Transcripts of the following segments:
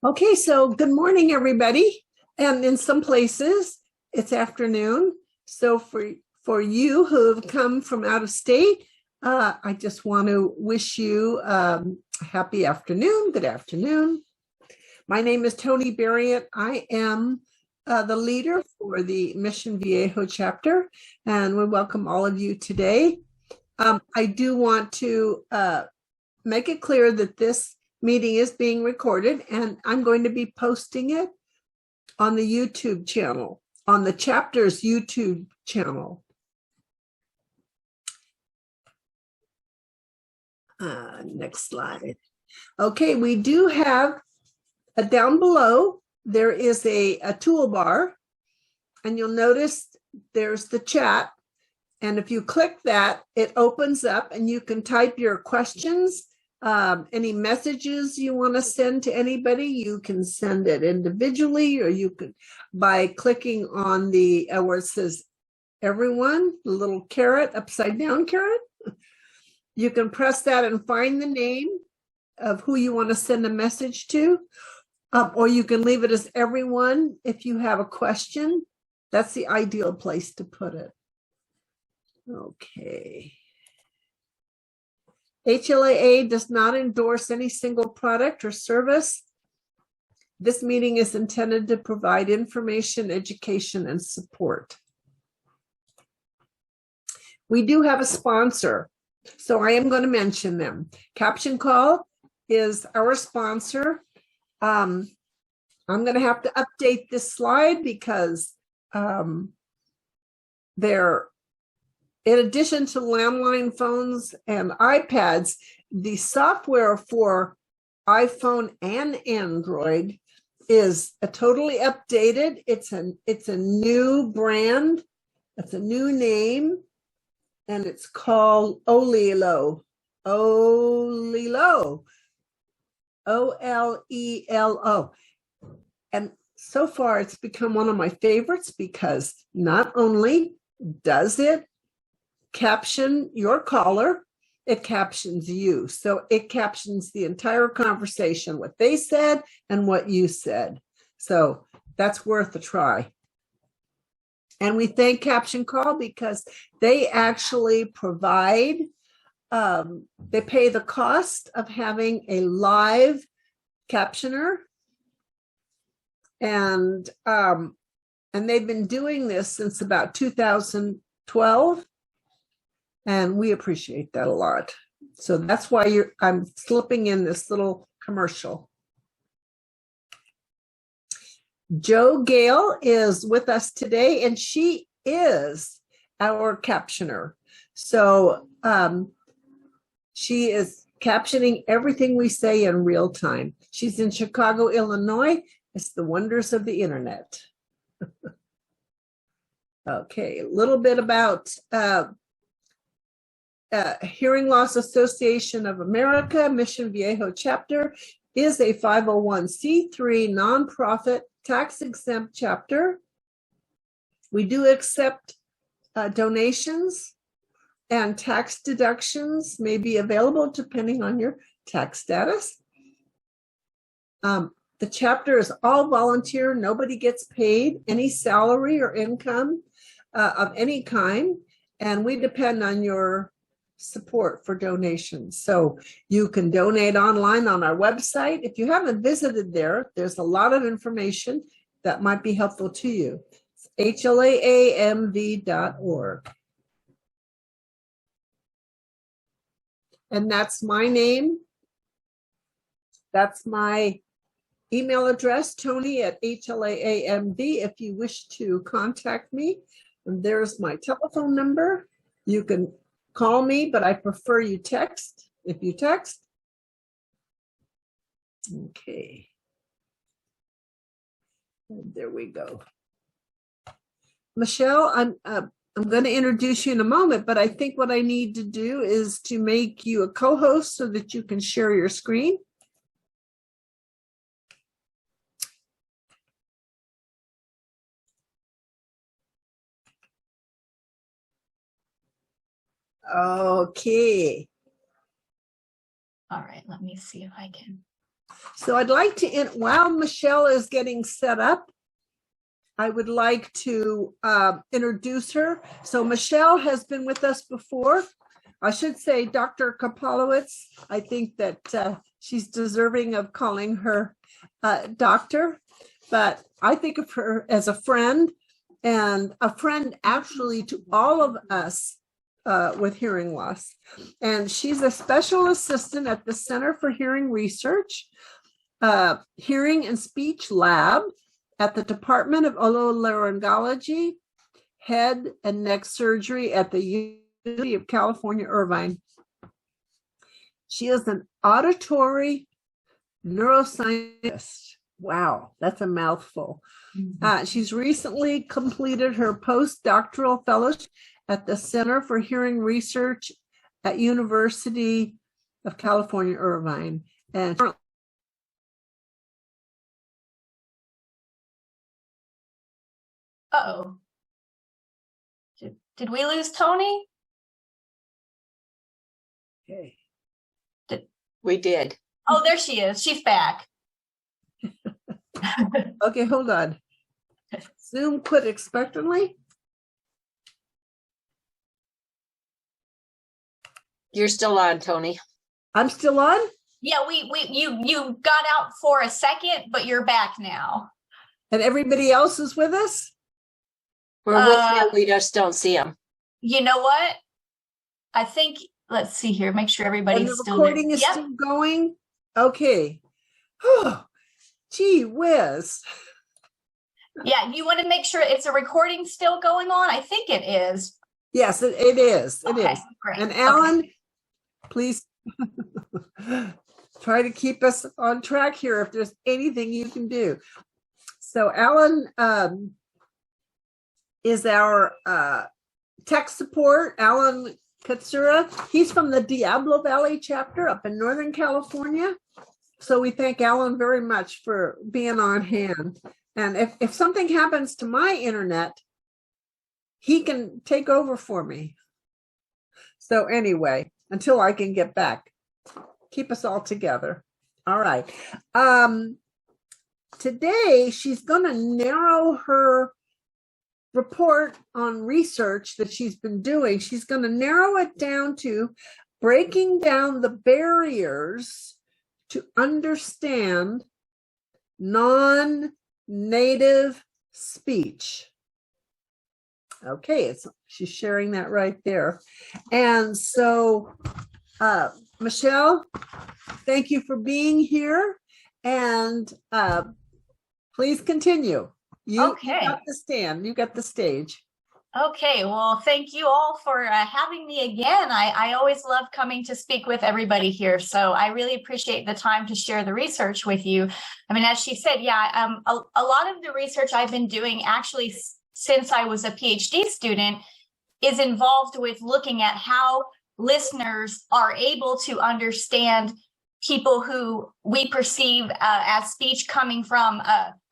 Okay, so good morning, everybody. And in some places, it's afternoon. So for you who have come from out of state, I just want to wish you a happy afternoon. Good afternoon. My name is Tony Berrient. I am the leader for the Mission Viejo chapter, and we welcome all of you today. I do want to make it clear that this meeting is being recorded, and I'm going to be posting it on the YouTube channel, on the chapter's YouTube channel. Next slide. Okay, we do have down below, there is a toolbar, and you'll notice there's the chat. And if you click that, it opens up and you can type your questions. Any messages you want to send to anybody, you can send it individually, or you could by clicking on the where it says everyone, the little carrot, upside down carrot. You can press that and find the name of who you want to send a message to, or you can leave it as everyone if you have a question. That's the ideal place to put it. Okay. HLAA does not endorse any single product or service. This meeting is intended to provide information, education, and support. We do have a sponsor, so I am going to mention them. Caption Call is our sponsor. I'm going to have to update this slide because they're in addition to landline phones and iPads, the software for iPhone and Android is totally updated. It's a new brand. It's a new name, and it's called Olelo. Olelo. O-L-E-L-O. And so far, it's become one of my favorites because not only does it caption your caller, it captions you. So it captions the entire conversation, what they said and what you said. So that's worth a try. And we thank Caption Call because they actually provide, they pay the cost of having a live captioner. And they've been doing this since about 2012. And we appreciate that a lot. So that's why I'm slipping in this little commercial. Jo Gale is with us today, and she is our captioner. So she is captioning everything we say in real time. She's in Chicago, Illinois. It's the wonders of the internet. Okay, a little bit about Hearing Loss Association of America, Mission Viejo chapter is a 501c3 nonprofit tax-exempt chapter. We do accept donations, and tax deductions may be available depending on your tax status. The chapter is all volunteer. Nobody gets paid any salary or income of any kind, and we depend on your support for donations. So you can donate online on our website. If you haven't visited there, there's a lot of information that might be helpful to you. It's HLAAMV.org. And that's my name. That's my email address, Tony@HLAAMV, if you wish to contact me. And there's my telephone number. You can call me, but I prefer you text, if you text. Okay. And there we go. Michelle, I'm going to introduce you in a moment, but I think what I need to do is to make you a co-host so that you can share your screen. Okay. All right, let me see if I can So I'd like to, while Michelle is getting set up, I would like to introduce her. So Michelle has been with us before. I should say Dr. Kapolowicz. I think that she's deserving of calling her doctor, but I think of her as a friend, and a friend actually to all of us with hearing loss. And she's a special assistant at the Center for Hearing Research, Hearing and Speech Lab at the Department of Otolaryngology, Head and Neck Surgery at the University of California, Irvine. She is an auditory neuroscientist. Wow, that's a mouthful. She's recently completed her postdoctoral fellowship at the Center for Hearing Research at University of California, Irvine. And uh-oh. Did we lose Tony? okay. We did. Oh, there she is. She's back. Okay, hold on. Zoom quit expectantly. You're still on, Tony. I'm still on. Yeah, you got out for a second, but you're back now. And everybody else is with us? We're with you. We just don't see them. You know what? I think, let's see here, make sure everybody's And the still there. recording is Yep. still going? Okay. Oh, gee whiz. Yeah, you want to make sure it's a recording still going on? I think it is. Yes, it is. It Okay, is. great. And Alan, please try to keep us on track here if there's anything you can do. So Alan is our tech support. Alan Katsura, he's from the Diablo Valley chapter up in Northern California. So we thank Alan very much for being on hand. And if something happens to my internet, he can take over for me. So anyway, until I can get back, keep us all together. All right. Today, she's going to narrow her report on research that she's been doing. She's going to narrow it down to breaking down the barriers to understand non-native speech. Okay, she's sharing that right there. And so, Michelle, thank you for being here. And please continue. You got the stand, you got the stage. Okay, well, thank you all for having me again. I always love coming to speak with everybody here. So I really appreciate the time to share the research with you. I mean, as she said, yeah, a lot of the research I've been doing actually since I was a PhD student is involved with looking at how listeners are able to understand people who we perceive as speech coming from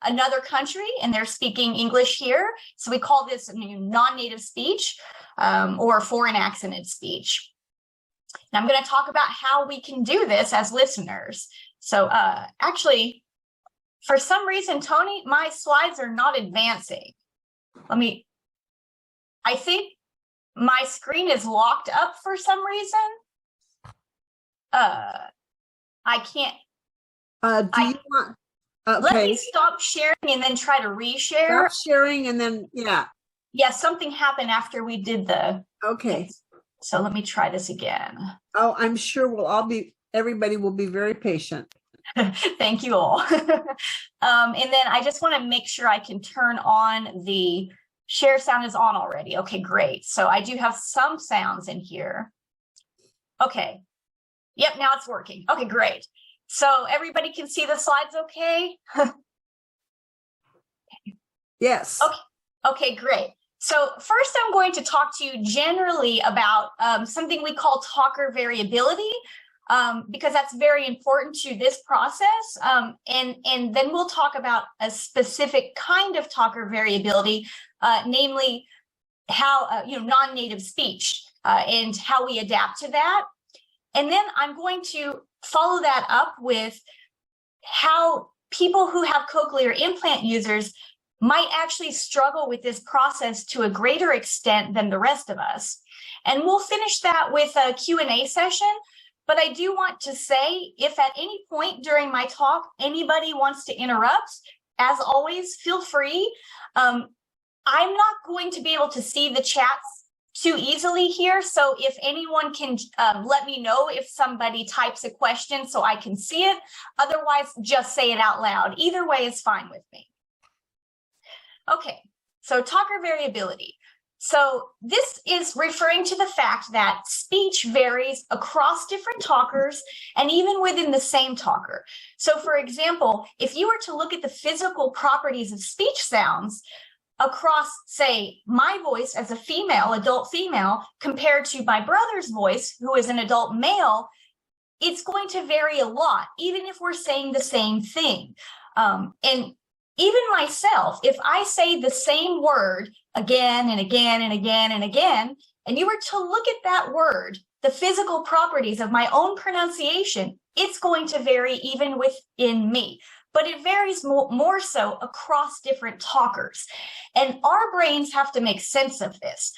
another country, and they're speaking English here. So we call this non-native speech or foreign accented speech. And I'm going to talk about how we can do this as listeners. So actually, for some reason, Tony, my slides are not advancing. I think my screen is locked up for some reason. I can't. Do you want? Okay. Let me stop sharing and then try to reshare. Stop sharing and then, yeah. Yeah, something happened after we did the. Okay. So let me try this again. Oh, I'm sure everybody will be very patient. Thank you all. And then I just want to make sure I can turn on the share sound is on already. Okay, great. So I do have some sounds in here. Okay. Yep, now it's working. Okay, great. So everybody can see the slides okay? Yes. Okay, great. So first I'm going to talk to you generally about something we call talker variability, because that's very important to this process. And then we'll talk about a specific kind of talker variability, namely how, non-native speech and how we adapt to that. And then I'm going to follow that up with how people who have cochlear implant users might actually struggle with this process to a greater extent than the rest of us. And we'll finish that with a Q&A session. But I do want to say, if at any point during my talk, anybody wants to interrupt, as always, feel free. I'm not going to be able to see the chats too easily here. So if anyone can let me know if somebody types a question so I can see it. Otherwise, just say it out loud. Either way is fine with me. Okay, so talker variability. So this is referring to the fact that speech varies across different talkers and even within the same talker. So for example, if you were to look at the physical properties of speech sounds across, say, my voice as a female, adult female, compared to my brother's voice, who is an adult male, it's going to vary a lot, even if we're saying the same thing. And even myself, if I say the same word again and again and again and again, and you were to look at that word, the physical properties of my own pronunciation, it's going to vary even within me. But it varies more so across different talkers. And our brains have to make sense of this.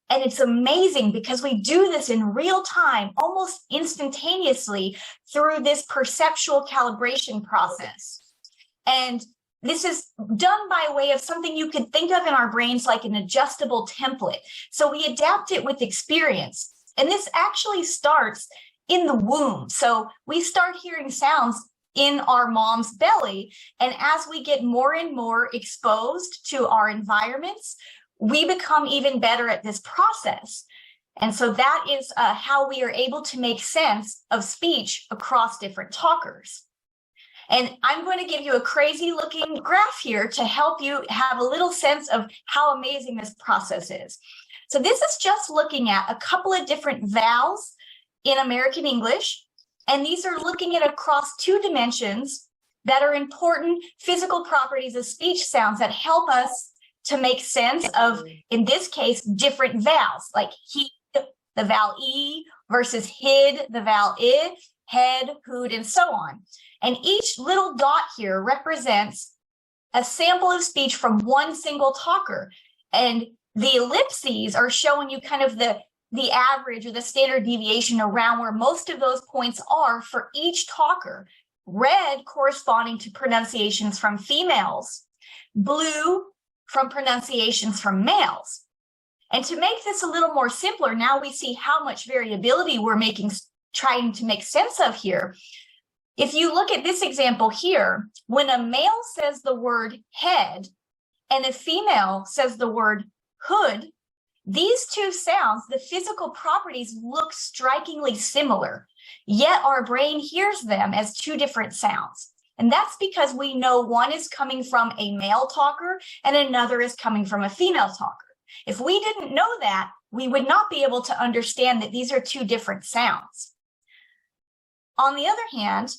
And it's amazing because we do this in real time, almost instantaneously through this perceptual calibration process. And this is done by way of something you could think of in our brains like an adjustable template. So we adapt it with experience. And this actually starts in the womb. So we start hearing sounds in our mom's belly. And as we get more and more exposed to our environments, we become even better at this process. And so that is how we are able to make sense of speech across different talkers. And I'm going to give you a crazy looking graph here to help you have a little sense of how amazing this process is. So this is just looking at a couple of different vowels in American English. And these are looking at across two dimensions that are important physical properties of speech sounds that help us to make sense of, in this case, different vowels, like he, the vowel E, versus hid, the vowel I, head, hood, and so on. And each little dot here represents a sample of speech from one single talker. And the ellipses are showing you kind of the average or the standard deviation around where most of those points are for each talker. Red corresponding to pronunciations from females, blue from pronunciations from males. And to make this a little more simpler, now we see how much variability we're trying to make sense of here. If you look at this example here, when a male says the word head and a female says the word hood, these two sounds, the physical properties look strikingly similar, yet our brain hears them as two different sounds. And that's because we know one is coming from a male talker and another is coming from a female talker. If we didn't know that, we would not be able to understand that these are two different sounds. On the other hand,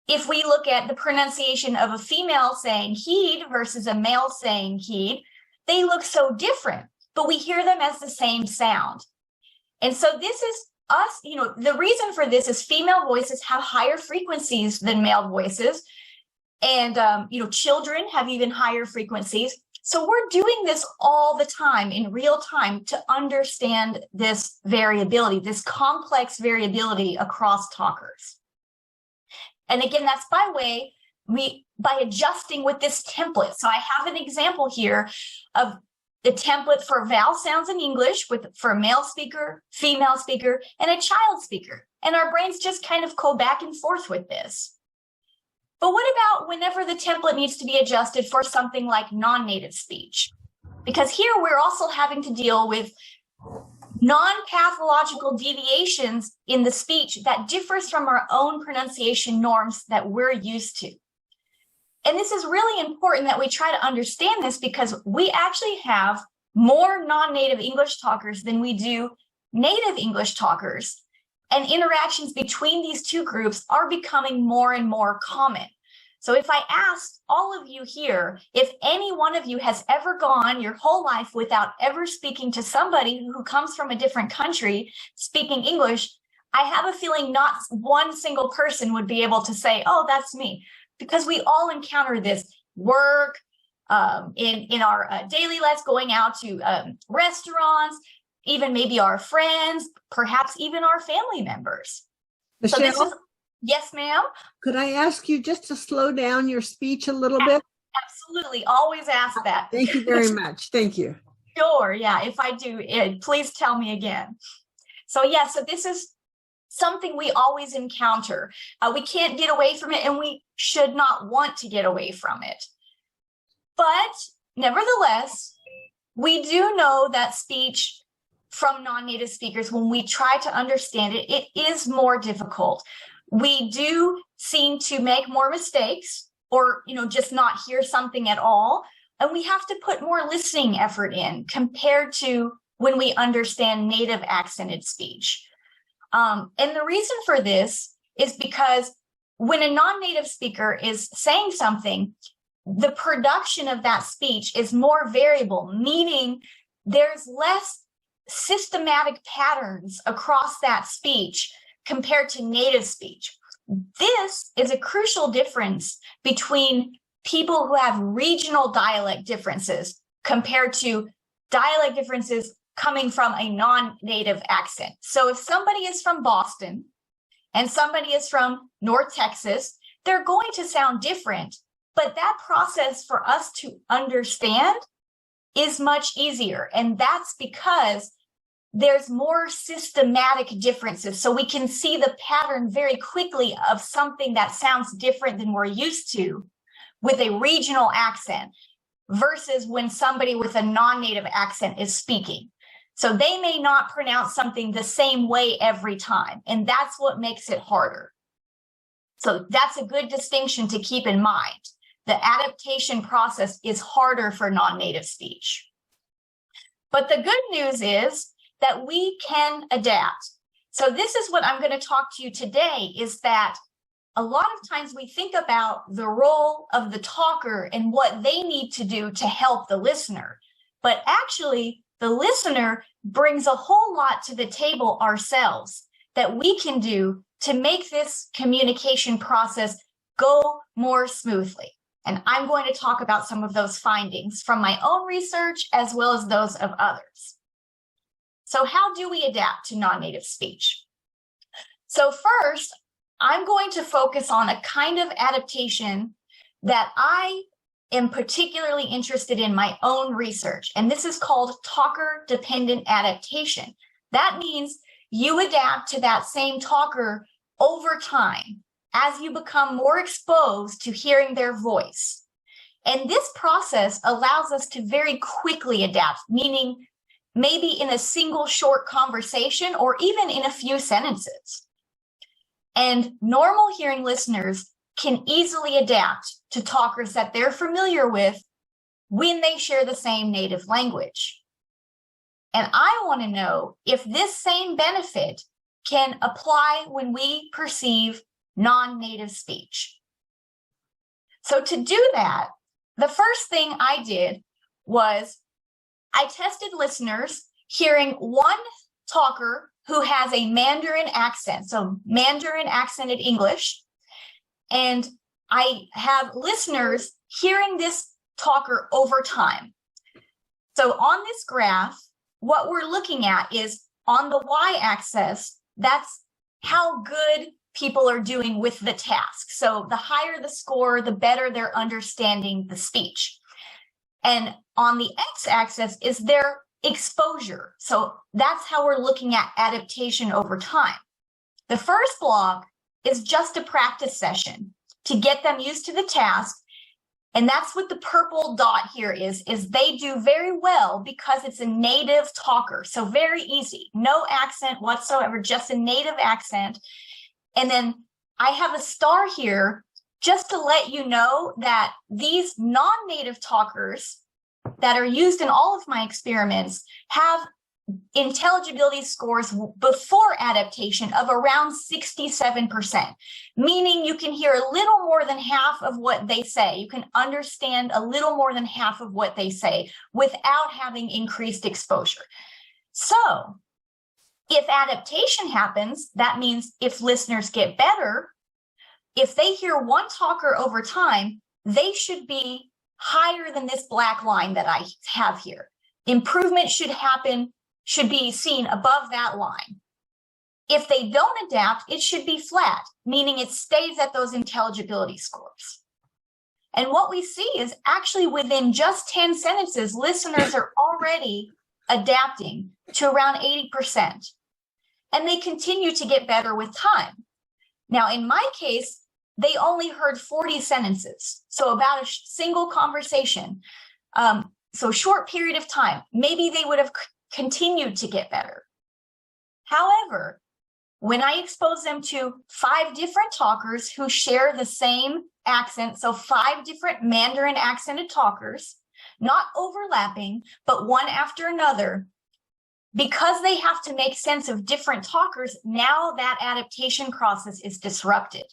if we look at the pronunciation of a female saying heed versus a male saying heed, they look so different, but we hear them as the same sound. And so this is us, the reason for this is female voices have higher frequencies than male voices. And, children have even higher frequencies. So we're doing this all the time in real time to understand this variability, this complex variability across talkers. And again, that's by adjusting with this template. So I have an example here of the template for vowel sounds in English for a male speaker, female speaker, and a child speaker. And our brains just kind of go back and forth with this. But what about whenever the template needs to be adjusted for something like non-native speech? Because here we're also having to deal with non-pathological deviations in the speech that differs from our own pronunciation norms that we're used to. And this is really important that we try to understand this because we actually have more non-native English talkers than we do native English talkers. And interactions between these two groups are becoming more and more common. So if I asked all of you here, if any one of you has ever gone your whole life without ever speaking to somebody who comes from a different country speaking English, I have a feeling not one single person would be able to say, oh, that's me. because we all encounter this work, in our daily lives, going out to restaurants, even maybe our friends, perhaps even our family members. Michelle, So this is, yes, ma'am. could I ask you just to slow down your speech a little bit? Absolutely. Always ask that. Thank you very much. Thank you. Sure. Yeah. If I do, please tell me again. So yeah, so this is something we always encounter. We can't get away from it, and we should not want to get away from it. But nevertheless, we do know that speech from non-native speakers, when we try to understand it, it is more difficult. We do seem to make more mistakes, or, just not hear something at all. And we have to put more listening effort in compared to when we understand native accented speech. And the reason for this is because when a non-native speaker is saying something, the production of that speech is more variable, meaning there's less systematic patterns across that speech compared to native speech. This is a crucial difference between people who have regional dialect differences compared to dialect differences coming from a non-native accent. So if somebody is from Boston and somebody is from North Texas, they're going to sound different, but that process for us to understand is much easier. And that's because there's more systematic differences. So we can see the pattern very quickly of something that sounds different than we're used to with a regional accent versus when somebody with a non-native accent is speaking. So they may not pronounce something the same way every time, and that's what makes it harder. So that's a good distinction to keep in mind. The adaptation process is harder for non-native speech. But the good news is that we can adapt. So this is what I'm going to talk to you today, is that a lot of times we think about the role of the talker and what they need to do to help the listener. But actually, the listener brings a whole lot to the table ourselves that we can do to make this communication process go more smoothly. And I'm going to talk about some of those findings from my own research as well as those of others. So how do we adapt to non-native speech? So first, I'm going to focus on a kind of adaptation that I am particularly interested in my own research, and this is called talker-dependent adaptation. That means you adapt to that same talker over time as you become more exposed to hearing their voice. And this process allows us to very quickly adapt, meaning maybe in a single short conversation or even in a few sentences. And normal hearing listeners can easily adapt to talkers that they're familiar with when they share the same native language. And I want to know if this same benefit can apply when we perceive non-native speech. So to do that, the first thing I did was I tested listeners hearing one talker who has a Mandarin accent, so Mandarin accented English, and I have listeners hearing this talker over time. So on this graph, what we're looking at is on the y-axis, that's how good people are doing with the task. So the higher the score, the better they're understanding the speech. And on the x-axis is their exposure. So that's how we're looking at adaptation over time. The first block is just a practice session to get them used to the task. And that's what the purple dot here is they do very well because it's a native talker. So very easy, no accent whatsoever, just a native accent. And then I have a star here just to let you know that these non-native talkers that are used in all of my experiments have intelligibility scores before adaptation of around 67%, meaning you can hear a little more than half of what they say. You can understand a little more than half of what they say without having increased exposure. So if adaptation happens, that means if listeners get better, if they hear one talker over time, they should be higher than this black line that I have here. Improvement should be seen above that line. If they don't adapt, it should be flat, meaning it stays at those intelligibility scores. And what we see is actually within just 10 sentences, listeners are already adapting to around 80%. And they continue to get better with time. Now, in my case, they only heard 40 sentences, so about a single conversation. So short period of time, maybe they would have continued to get better. However, when I expose them to 5 different talkers who share the same accent, so 5 different Mandarin accented talkers, not overlapping, but one after another, because they have to make sense of different talkers, now that adaptation process is disrupted.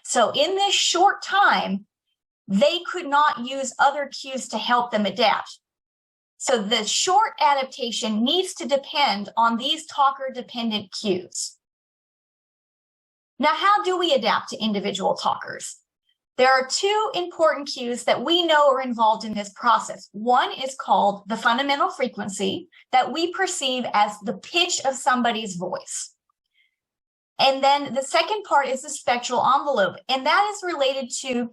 So in this short time, they could not use other cues to help them adapt. So the short adaptation needs to depend on these talker-dependent cues. Now, how do we adapt to individual talkers? There are 2 important cues that we know are involved in this process. One is called the fundamental frequency that we perceive as the pitch of somebody's voice. And then the second part is the spectral envelope, and that is related to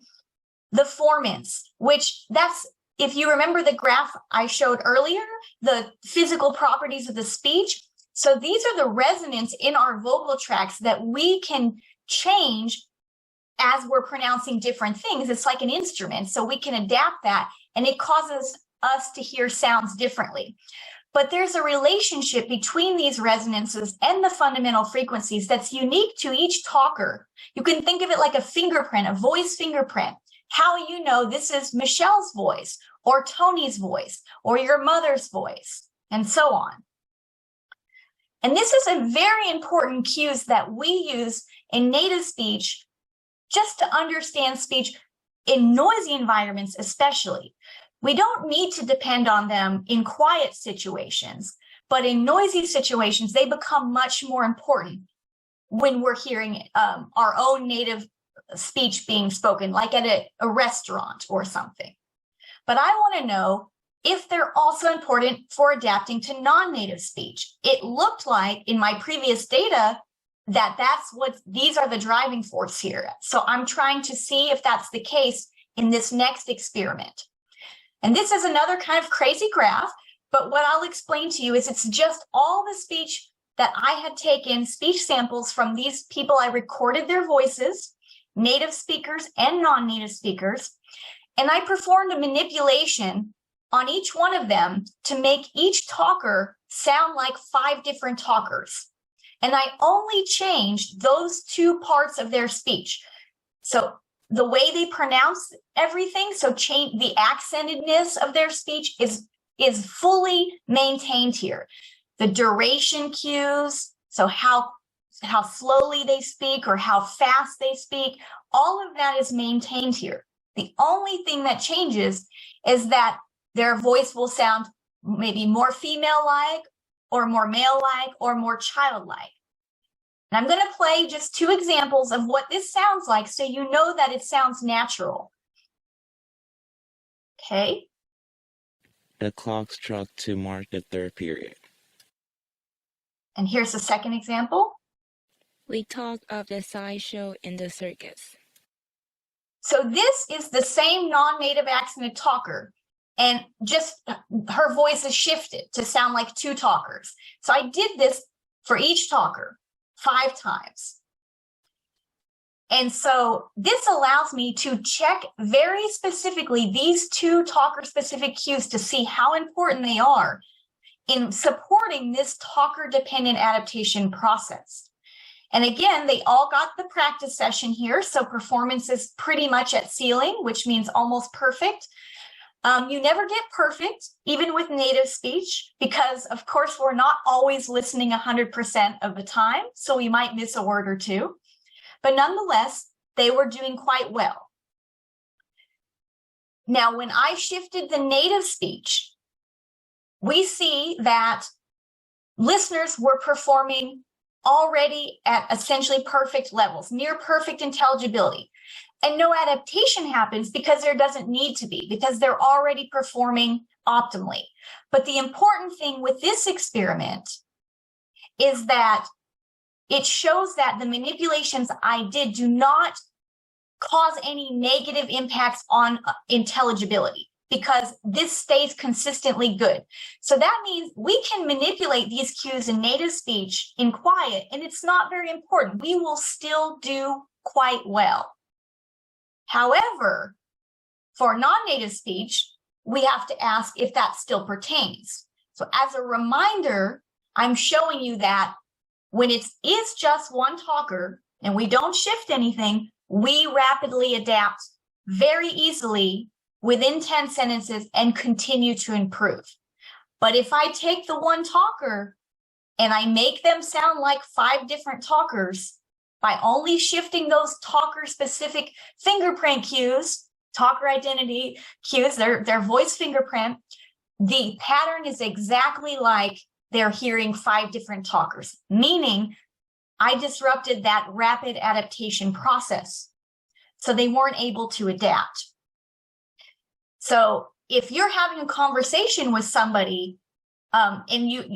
the formants, which that's, if you remember the graph I showed earlier, the physical properties of the speech. So these are the resonance in our vocal tracts that we can change as we're pronouncing different things. It's like an instrument, so we can adapt that, and it causes us to hear sounds differently. But there's a relationship between these resonances and the fundamental frequencies that's unique to each talker. You can think of it like a fingerprint, a voice fingerprint. How you know this is Michelle's voice, or Tony's voice, or your mother's voice, and so on. And this is a very important cues that we use in native speech just to understand speech in noisy environments especially. We don't need to depend on them in quiet situations, but in noisy situations, they become much more important when we're hearing our own native speech being spoken, like at a restaurant or something. But I want to know if they're also important for adapting to non-native speech. It looked like in my previous data that these are the driving force here. So I'm trying to see if that's the case in this next experiment. And this is another kind of crazy graph, but what I'll explain to you is it's just all the speech that I had taken, speech samples from these people. I recorded their voices, native speakers and non-native speakers, and I performed a manipulation on each one of them to make each talker sound like 5 different talkers. And I only changed those 2 parts of their speech. So the way they pronounce everything, so change the accentedness of their speech is fully maintained here. The duration cues, so how slowly they speak or how fast they speak, all of that is maintained here. The only thing that changes is that their voice will sound maybe more female-like or more male-like or more childlike. And I'm going to play just 2 examples of what this sounds like so you know that it sounds natural. Okay. The clock struck to mark the 3rd period. And here's the second example. We talk of the sideshow in the circus. So this is the same non-native accented talker, and just her voice is shifted to sound like 2 talkers. So I did this for each talker 5 times. And so this allows me to check very specifically these 2 talker-specific cues to see how important they are in supporting this talker-dependent adaptation process. And again, they all got the practice session here, so performance is pretty much at ceiling, which means almost perfect. You never get perfect, even with native speech, because of course we're not always listening 100% of the time, so we might miss a word or 2. But nonetheless, they were doing quite well. Now, when I shifted the native speech, we see that listeners were performing already at essentially perfect levels, near perfect intelligibility. And no adaptation happens because there doesn't need to be, because they're already performing optimally. But the important thing with this experiment is that it shows that the manipulations I did do not cause any negative impacts on intelligibility, because this stays consistently good. So that means we can manipulate these cues in native speech in quiet, and it's not very important. We will still do quite well. However, for non-native speech, we have to ask if that still pertains. So as a reminder, I'm showing you that when it is just one talker and we don't shift anything, we rapidly adapt very easily within 10 sentences and continue to improve. But if I take the one talker and I make them sound like 5 different talkers by only shifting those talker-specific fingerprint cues, talker identity cues, their voice fingerprint, the pattern is exactly like they're hearing 5 different talkers, meaning I disrupted that rapid adaptation process. So they weren't able to adapt. So if you're having a conversation with somebody and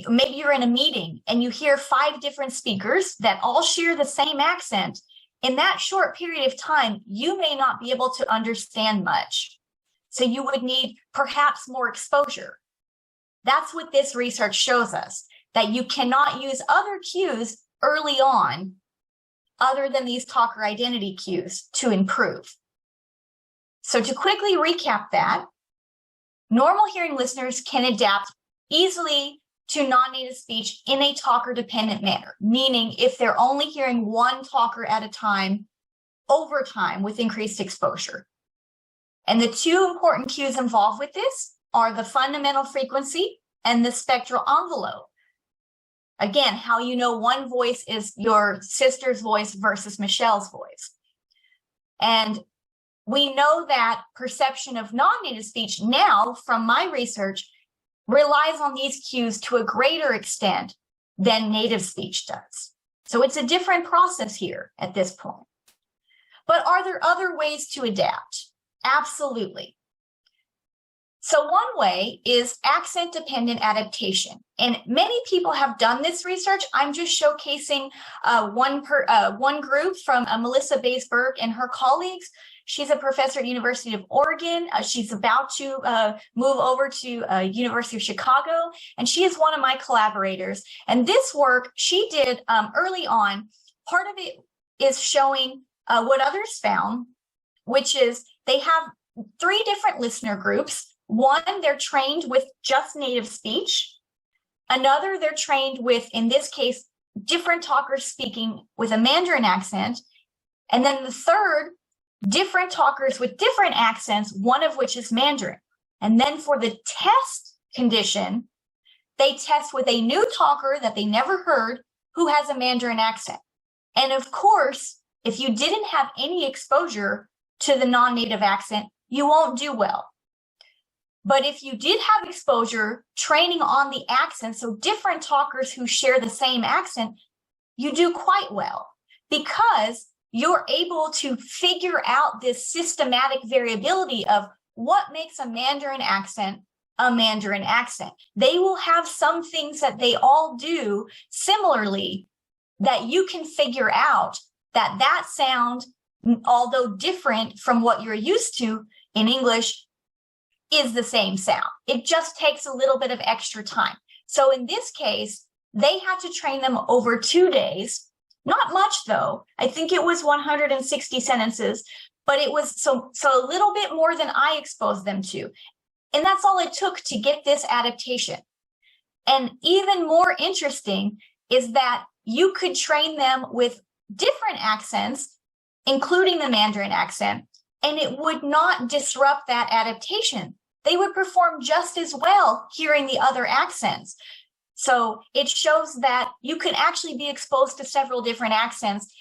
maybe you're in a meeting and you hear 5 different speakers that all share the same accent, in that short period of time, you may not be able to understand much. So you would need perhaps more exposure. That's what this research shows us, that you cannot use other cues early on other than these talker identity cues to improve. So to quickly recap that, normal hearing listeners can adapt easily to non-native speech in a talker-dependent manner, meaning if they're only hearing one talker at a time, over time with increased exposure. And the 2 important cues involved with this are the fundamental frequency and the spectral envelope. Again, how you know one voice is your sister's voice versus Michelle's voice. And we know that perception of non-native speech now, from my research, relies on these cues to a greater extent than native speech does. So it's a different process here at this point. But are there other ways to adapt? Absolutely. So one way is accent-dependent adaptation. And many people have done this research. I'm just showcasing one group from Melissa Baysberg and her colleagues. She's a professor at University of Oregon. She's about to move over to University of Chicago, and she is one of my collaborators. And this work she did early on, part of it is showing what others found, which is they have 3 different listener groups. One, they're trained with just native speech. Another, they're trained with, in this case, different talkers speaking with a Mandarin accent. And then the third, different talkers with different accents, one of which is Mandarin. And then for the test condition, they test with a new talker that they never heard who has a Mandarin accent. And of course, if you didn't have any exposure to the non-native accent, you won't do well. But if you did have exposure, training on the accent, so different talkers who share the same accent, you do quite well, because you're able to figure out this systematic variability of what makes a Mandarin accent a Mandarin accent. They will have some things that they all do similarly that you can figure out that sound, although different from what you're used to in English, is the same sound. It just takes a little bit of extra time. So in this case, they had to train them over 2 days. Not much though. I think it was 160 sentences, but it was so a little bit more than I exposed them to. And that's all it took to get this adaptation. And even more interesting is that you could train them with different accents, including the Mandarin accent, and it would not disrupt that adaptation. They would perform just as well hearing the other accents. So it shows that you can actually be exposed to several different accents.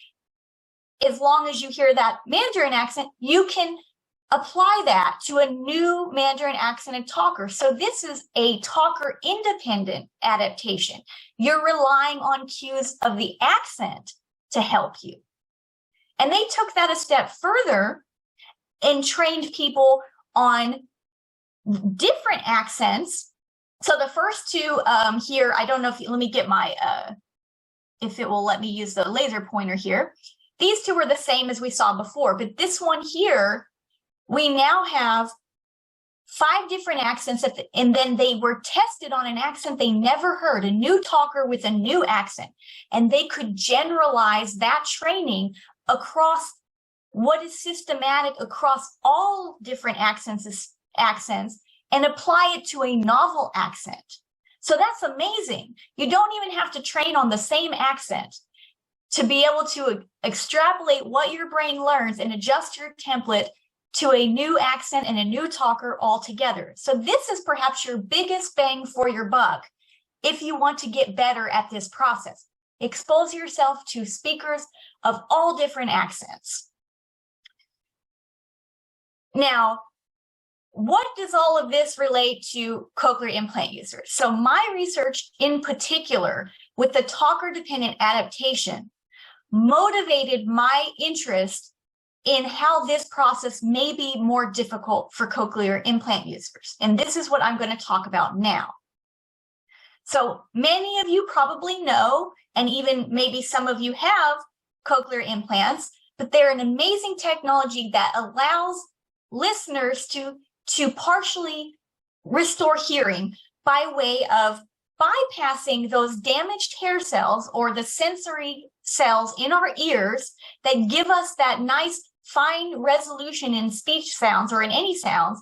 As long as you hear that Mandarin accent, you can apply that to a new Mandarin accented talker. So this is a talker independent adaptation. You're relying on cues of the accent to help you. And they took that a step further and trained people on different accents. So the first two here, I don't know if let me get my, if it will let me use the laser pointer here. These two were the same as we saw before, but this one here, we now have 5 different accents, and then they were tested on an accent they never heard, a new talker with a new accent, and they could generalize that training across what is systematic across all different accents and apply it to a novel accent. So that's amazing. You don't even have to train on the same accent to be able to extrapolate what your brain learns and adjust your template to a new accent and a new talker altogether. So this is perhaps your biggest bang for your buck if you want to get better at this process. Expose yourself to speakers of all different accents. Now, what does all of this relate to cochlear implant users? So my research in particular with the talker-dependent adaptation motivated my interest in how this process may be more difficult for cochlear implant users. And this is what I'm going to talk about now. So many of you probably know, and even maybe some of you have cochlear implants, but they're an amazing technology that allows listeners to partially restore hearing by way of bypassing those damaged hair cells or the sensory cells in our ears that give us that nice fine resolution in speech sounds or in any sounds,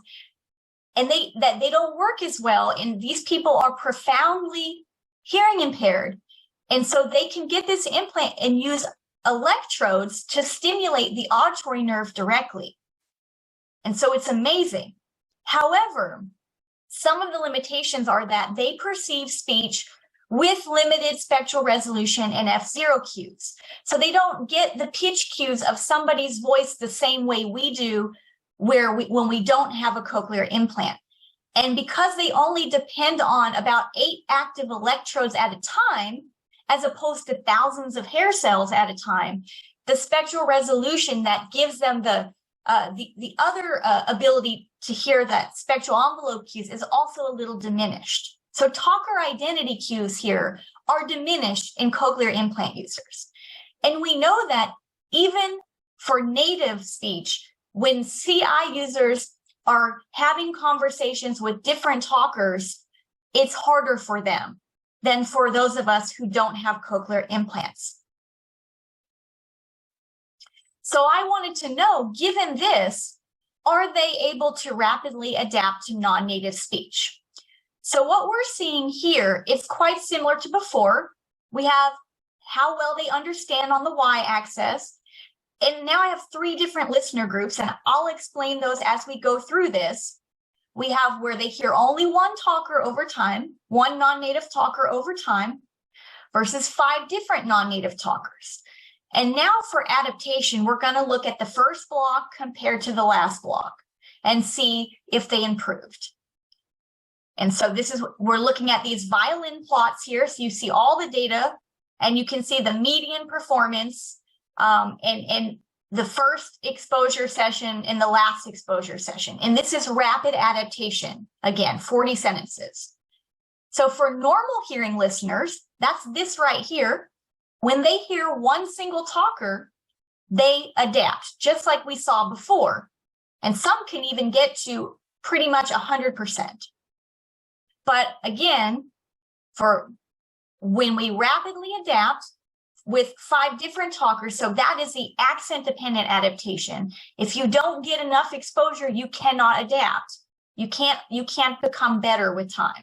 and they don't work as well. And these people are profoundly hearing impaired. And so they can get this implant and use electrodes to stimulate the auditory nerve directly. And so it's amazing. However, some of the limitations are that they perceive speech with limited spectral resolution and F0 cues. So they don't get the pitch cues of somebody's voice the same way we do when we don't have a cochlear implant. And because they only depend on about 8 active electrodes at a time, as opposed to thousands of hair cells at a time, the spectral resolution that gives them the other ability to hear that spectral envelope cues is also a little diminished. So talker identity cues here are diminished in cochlear implant users. And we know that even for native speech, when CI users are having conversations with different talkers, it's harder for them than for those of us who don't have cochlear implants. So I wanted to know, given this, are they able to rapidly adapt to non-native speech? So what we're seeing here is quite similar to before. We have how well they understand on the y-axis. And now I have 3 different listener groups, and I'll explain those as we go through this. We have where they hear only one talker over time, one non-native talker over time, versus 5 different non-native talkers. And now for adaptation, we're going to look at the first block compared to the last block and see if they improved. And so this is, we're looking at these violin plots here. So you see all the data, and you can see the median performance and the first exposure session and the last exposure session. And this is rapid adaptation. Again, 40 sentences. So for normal hearing listeners, that's this right here. When they hear one single talker, they adapt, just like we saw before. And some can even get to pretty much 100%. But again, for when we rapidly adapt with 5 different talkers, so that is the accent-dependent adaptation. If you don't get enough exposure, you cannot adapt. You can't become better with time.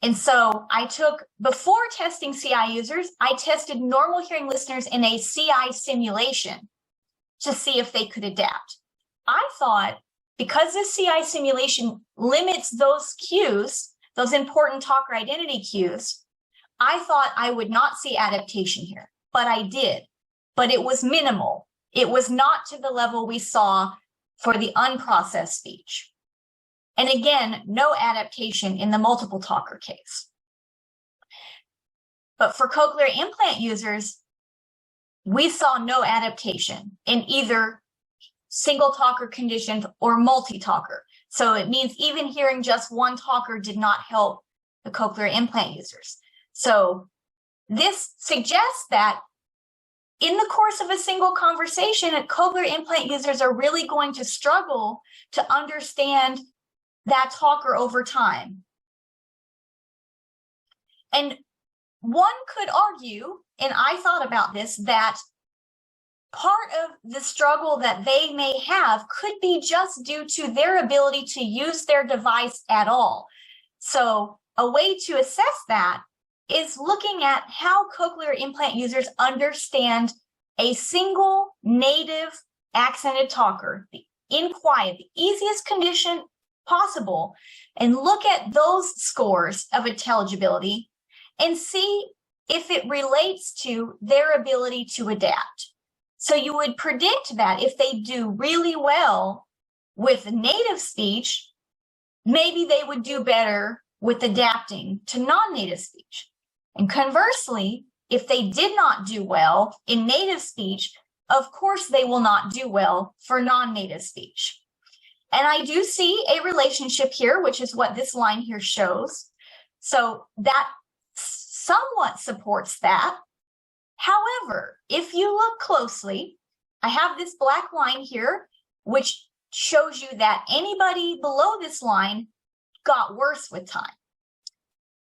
And so I took, before testing CI users, I tested normal hearing listeners in a CI simulation to see if they could adapt. I thought, because this CI simulation limits those cues, those important talker identity cues, I thought I would not see adaptation here, but I did. But it was minimal. It was not to the level we saw for the unprocessed speech. And again, no adaptation in the multiple talker case. But for cochlear implant users, we saw no adaptation in either single talker conditions or multi-talker. So it means even hearing just one talker did not help the cochlear implant users. So this suggests that in the course of a single conversation, cochlear implant users are really going to struggle to understand that talker over time. And one could argue, and I thought about this, that part of the struggle that they may have could be just due to their ability to use their device at all. So a way to assess that is looking at how cochlear implant users understand a single native accented talker in quiet, the easiest condition possible, and look at those scores of intelligibility and see if it relates to their ability to adapt. So you would predict that if they do really well with native speech, maybe they would do better with adapting to non-native speech. And conversely, if they did not do well in native speech, of course they will not do well for non-native speech. And I do see a relationship here, which is what this line here shows. So that somewhat supports that. However, if you look closely, I have this black line here, which shows you that anybody below this line got worse with time.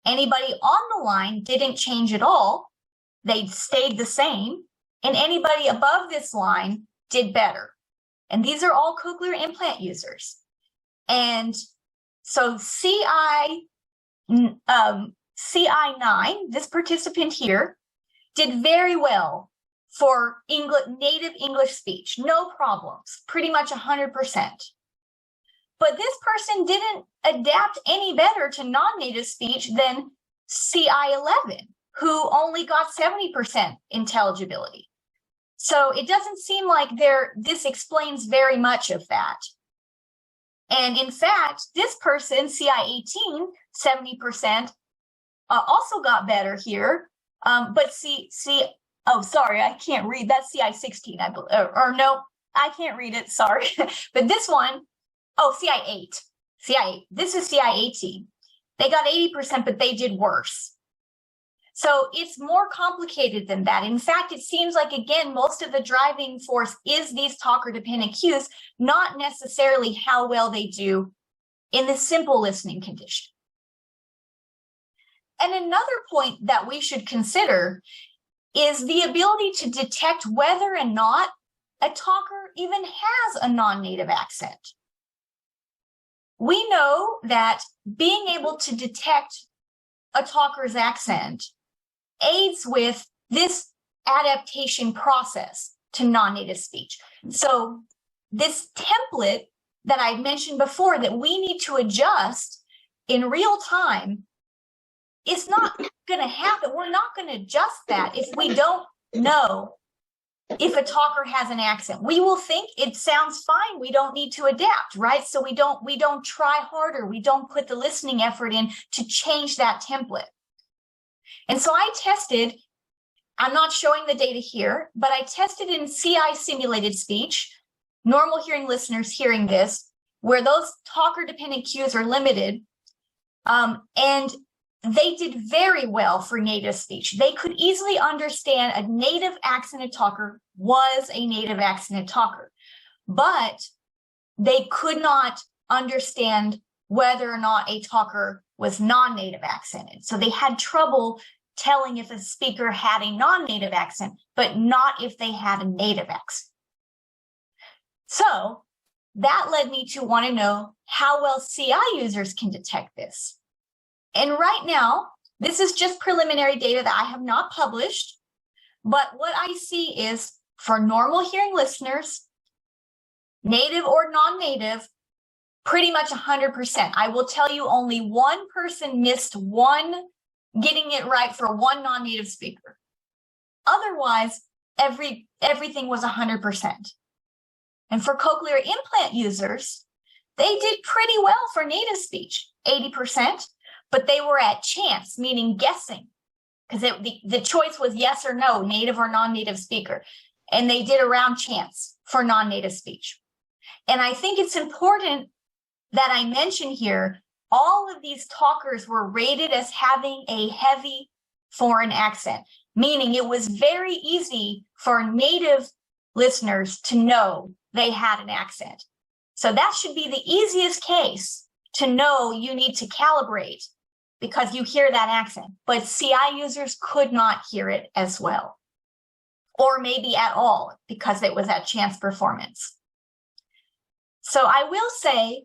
Anybody on the line didn't change at all. They stayed the same. And anybody above this line did better. And these are all cochlear implant users. And so CI9, this participant here, did very well for native English speech. No problems, pretty much 100%. But this person didn't adapt any better to non-native speech than CI11, who only got 70% intelligibility. So it doesn't seem like this explains very much of that. And in fact, this person, CI18, 70%, also got better here. But oh, sorry, I can't read. That's CI16, I believe. Or no, I can't read it, sorry. But this one, oh, CI8. This is CI18. They got 80%, but they did worse. So it's more complicated than that. In fact, it seems like, again, most of the driving force is these talker-dependent cues, not necessarily how well they do in the simple listening condition. And another point that we should consider is the ability to detect whether or not a talker even has a non-native accent. We know that being able to detect a talker's accent aids with this adaptation process to non-native speech. So this template that I mentioned before that we need to adjust in real time is not going to happen. We're not going to adjust that if we don't know if a talker has an accent. We will think it sounds fine. We don't need to adapt, right? So we don't try harder. We don't put the listening effort in to change that template. And so I tested, I'm not showing the data here, but I tested in CI simulated speech, normal hearing listeners hearing this, where those talker dependent cues are limited. And they did very well for native speech. They could easily understand a native accented talker was a native accented talker, but they could not understand whether or not a talker was non-native accented. So they had trouble telling if a speaker had a non-native accent, but not if they had a native accent. So that led me to want to know how well CI users can detect this. And right now, this is just preliminary data that I have not published, but what I see is for normal hearing listeners, native or non-native, pretty much 100%. I will tell you only one person missed getting it right for one non-native speaker. Otherwise, everything was 100%. And for cochlear implant users, they did pretty well for native speech, 80%, but they were at chance, meaning guessing, because the choice was yes or no, native or non-native speaker. And they did around chance for non-native speech. And I think it's important that I mention here, all of these talkers were rated as having a heavy foreign accent, meaning it was very easy for native listeners to know they had an accent. So that should be the easiest case to know you need to calibrate because you hear that accent. But CI users could not hear it as well, or maybe at all, because it was at chance performance. So I will say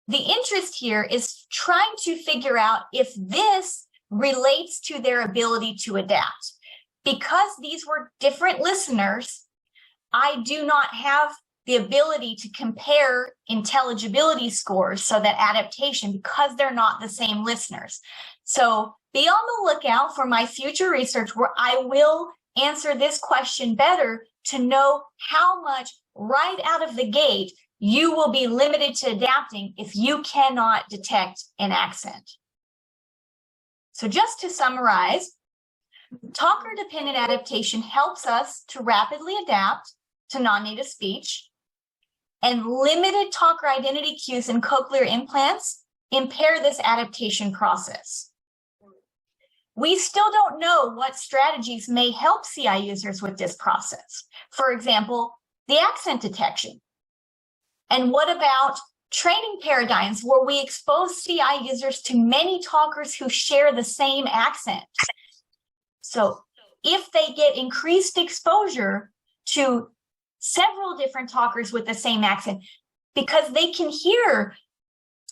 the interest here is trying to figure out if this relates to their ability to adapt. Because these were different listeners, I do not have the ability to compare intelligibility scores, so that adaptation, because they're not the same listeners. So be on the lookout for my future research where I will answer this question better to know how much right out of the gate you will be limited to adapting if you cannot detect an accent. So just to summarize, talker-dependent adaptation helps us to rapidly adapt to non-native speech, and limited talker identity cues in cochlear implants impair this adaptation process. We still don't know what strategies may help CI users with this process. For example, the accent detection. And what about training paradigms where we expose CI users to many talkers who share the same accent? So if they get increased exposure to several different talkers with the same accent, because they can hear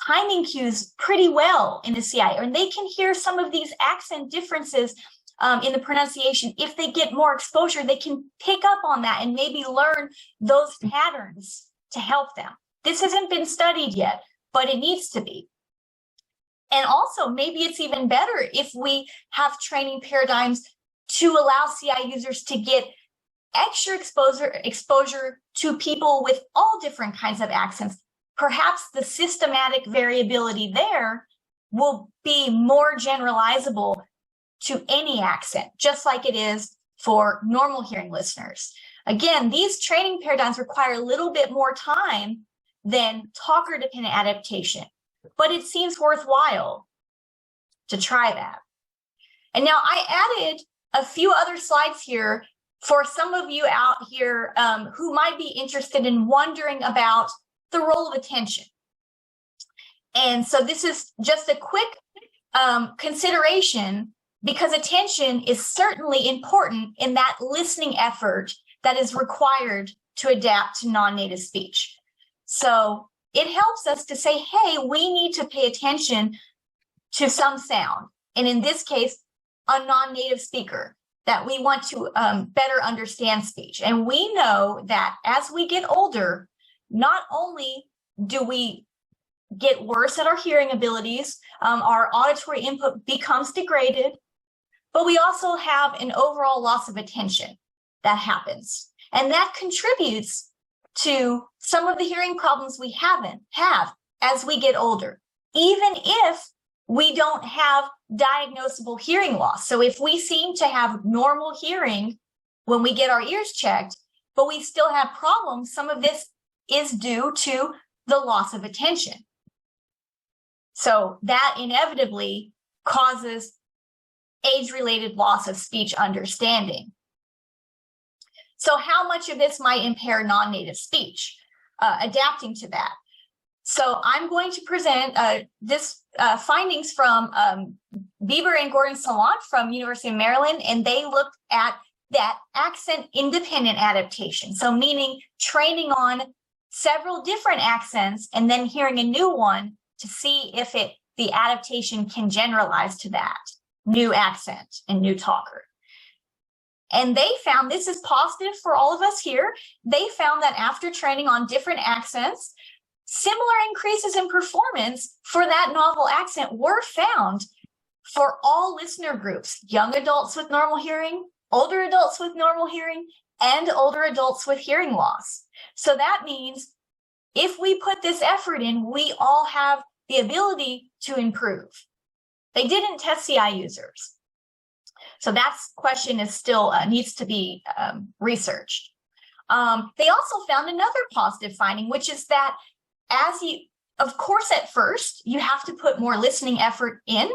timing cues pretty well in the CI, and they can hear some of these accent differences in the pronunciation. If they get more exposure, they can pick up on that and maybe learn those patterns to help them. This hasn't been studied yet, but it needs to be. And also, maybe it's even better if we have training paradigms to allow CI users to get extra exposure to people with all different kinds of accents. Perhaps the systematic variability there will be more generalizable to any accent, just like it is for normal hearing listeners. Again, these training paradigms require a little bit more time than talker-dependent adaptation, but it seems worthwhile to try that. And now I added a few other slides here for some of you out here who might be interested in wondering about the role of attention. And so this is just a quick consideration, because attention is certainly important in that listening effort that is required to adapt to non-native speech. So it helps us to say, hey, we need to pay attention to some sound. And in this case, a non-native speaker, that we want to better understand speech. And we know that as we get older, not only do we get worse at our hearing abilities, our auditory input becomes degraded, but we also have an overall loss of attention that happens. And that contributes to some of the hearing problems we have as we get older, even if we don't have diagnosable hearing loss. So if we seem to have normal hearing when we get our ears checked, but we still have problems, some of this is due to the loss of attention. So that inevitably causes age-related loss of speech understanding. So how much of this might impair non-native speech? Adapting to that. So I'm going to present findings from Bieber and Gordon Sallant from University of Maryland, and they looked at that accent-independent adaptation. So meaning training on several different accents and then hearing a new one to see if the adaptation can generalize to that new accent and new talker. And they found, this is positive for all of us here, they found that after training on different accents, similar increases in performance for that novel accent were found for all listener groups, young adults with normal hearing, older adults with normal hearing and older adults with hearing loss. So that means if we put this effort in, we all have the ability to improve. They didn't test CI users. So that question is still needs to be researched. They also found another positive finding, which is that of course, at first, you have to put more listening effort in,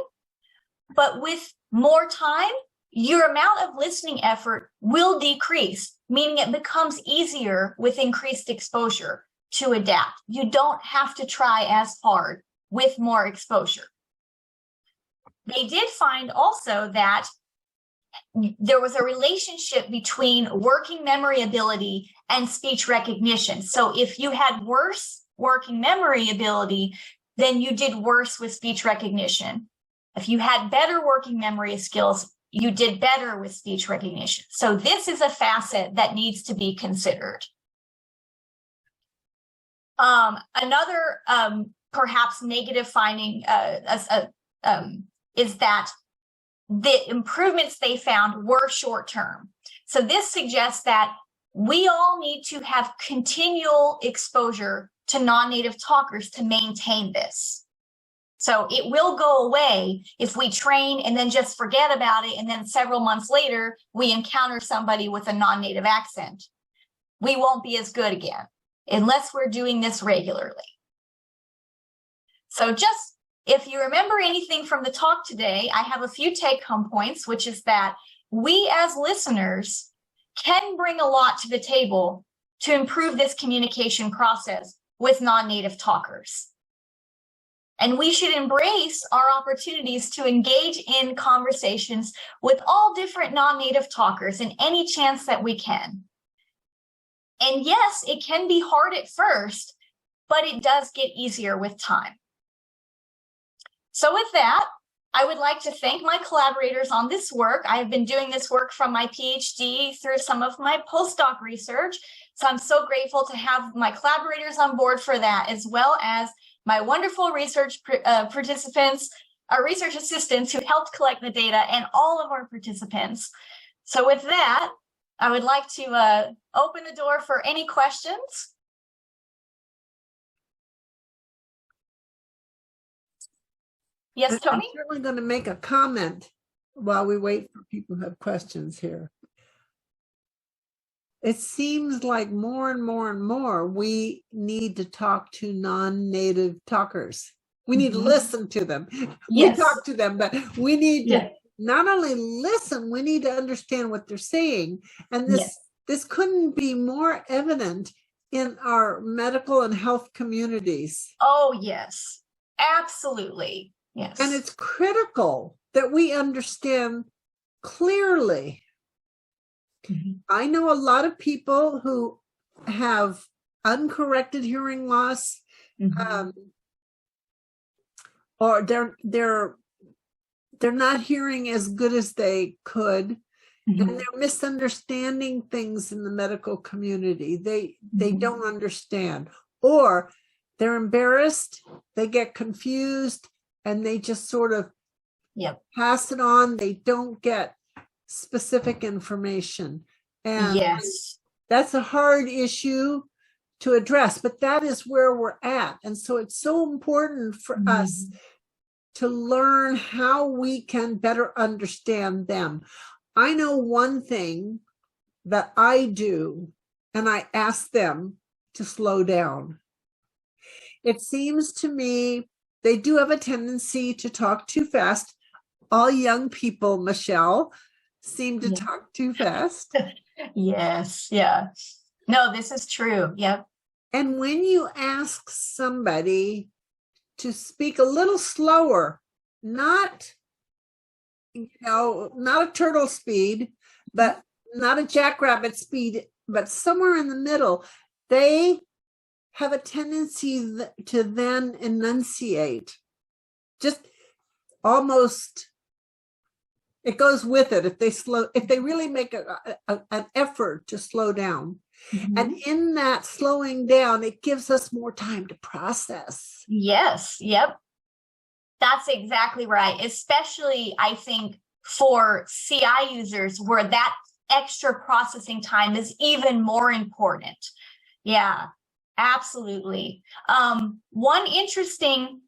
but with more time, your amount of listening effort will decrease, meaning it becomes easier with increased exposure to adapt. You don't have to try as hard with more exposure. They did find also that there was a relationship between working memory ability and speech recognition. So if you had worse working memory ability, then you did worse with speech recognition. If you had better working memory skills, you did better with speech recognition. So this is a facet that needs to be considered. Another perhaps negative finding is that the improvements they found were short-term. So this suggests that we all need to have continual exposure to non-native talkers to maintain this. So it will go away if we train and then just forget about it, and then several months later, we encounter somebody with a non-native accent. We won't be as good again unless we're doing this regularly. So just, if you remember anything from the talk today, I have a few take-home points, which is that we as listeners can bring a lot to the table to improve this communication process with non-native talkers. And we should embrace our opportunities to engage in conversations with all different non-native talkers in any chance that we can. And yes, it can be hard at first, but it does get easier with time. So with that, I would like to thank my collaborators on this work. I have been doing this work from my PhD through some of my postdoc research. So I'm so grateful to have my collaborators on board for that, as well as my wonderful research participants, our research assistants who helped collect the data, and all of our participants. So with that, I would like to open the door for any questions. Yes, Tony? I'm certainly going to make a comment while we wait for people who have questions here. It seems like more and more and more we need to talk to non-native talkers. We need to listen to them. Yes. We talk to them, but we need to not only listen, we need to understand what they're saying. And this couldn't be more evident in our medical and health communities. Oh, yes, absolutely. Yes. And it's critical that we understand clearly. I know a lot of people who have uncorrected hearing loss, or they're not hearing as good as they could, and they're misunderstanding things in the medical community. They don't understand, or they're embarrassed, they get confused, and they just sort of pass it on. They don't get specific information. And that's a hard issue to address, but that is where we're at. And so it's so important for us to learn how we can better understand them. I know one thing that I do, and I ask them to slow down. It seems to me they do have a tendency to talk too fast. All young people, Michelle, seem to talk too fast. Yes. Yeah. No, this is true. Yep. And when you ask somebody to speak a little slower, not a turtle speed, but not a jackrabbit speed, but somewhere in the middle, they have a tendency to then enunciate. Just almost, it goes with it if they really make an effort to slow down. And in that slowing down, it gives us more time to process. Yes. Yep. That's exactly right. Especially, I think, for CI users where that extra processing time is even more important. Yeah, absolutely. One interesting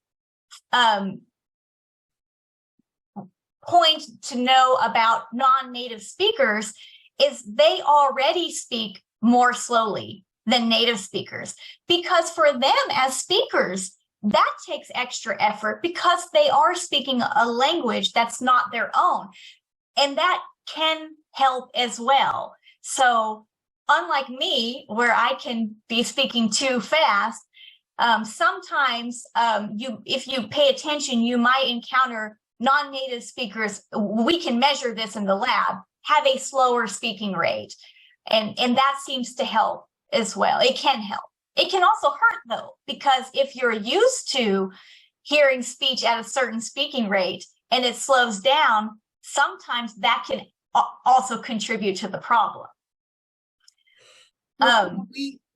point to know about non-native speakers is they already speak more slowly than native speakers, because for them as speakers, that takes extra effort because they are speaking a language that's not their own. And that can help as well. So unlike me, where I can be speaking too fast, sometimes if you pay attention, you might encounter non-native speakers. We can measure this in the lab, have a slower speaking rate. And that seems to help as well. It can help. It can also hurt though, because if you're used to hearing speech at a certain speaking rate and it slows down, sometimes that can also contribute to the problem.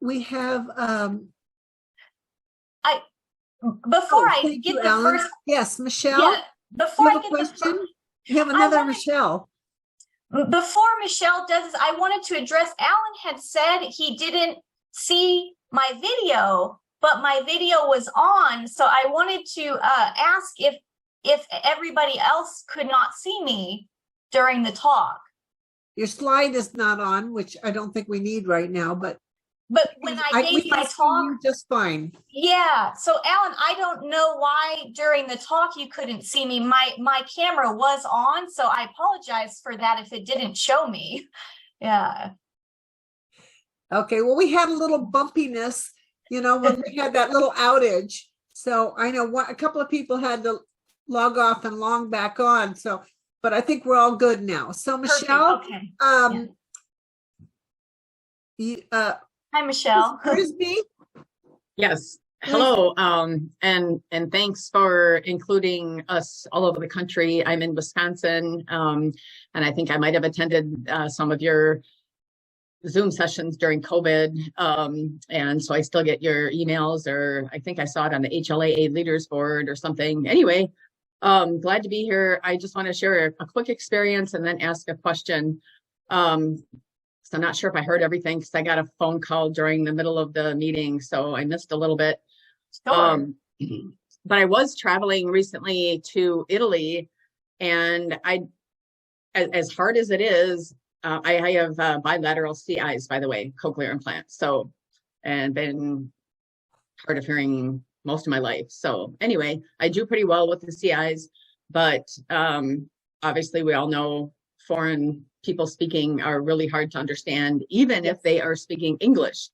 We have before I get the Alan. first, Yes, Michelle. yeah, before you have I a get question? You have another Michelle. Before Michelle does this, I wanted to address, Alan had said he didn't see my video, but my video was on. So I wanted to ask if everybody else could not see me during the talk. Your slide is not on, which I don't think we need right now, but when I gave my talk, just fine. Yeah. So Alan, I don't know why during the talk you couldn't see me. My camera was on, so I apologize for that if it didn't show me. Yeah. Okay. Well, we had a little bumpiness, when we had that little outage. So I know a couple of people had to log off and log back on. So, but I think we're all good now. So Michelle, perfect. Okay. Hi, Michelle. Frisbee. Yes. Hello. And thanks for including us all over the country. I'm in Wisconsin. And I think I might have attended some of your Zoom sessions during COVID. And so I still get your emails, or I think I saw it on the HLAA leaders board or something. Anyway, glad to be here. I just want to share a quick experience and then ask a question. So I'm not sure if I heard everything because I got a phone call during the middle of the meeting, so I missed a little bit. Sure. But I was traveling recently to Italy, and as hard as it is, I have bilateral CIs, by the way, cochlear implants. So, and been hard of hearing most of my life. So anyway, I do pretty well with the CIs, but obviously we all know foreign people speaking are really hard to understand, even if they are speaking English,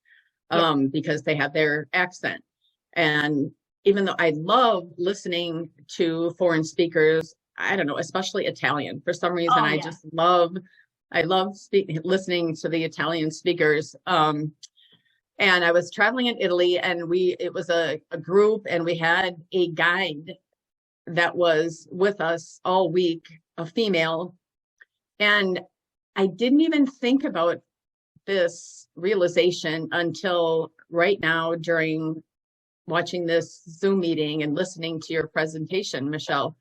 because they have their accent. And even though I love listening to foreign speakers, I don't know, especially Italian, for some reason, I love listening to the Italian speakers. And I was traveling in Italy, and it was a group, and we had a guide that was with us all week, a female. And I didn't even think about this realization until right now during watching this Zoom meeting and listening to your presentation, Michelle,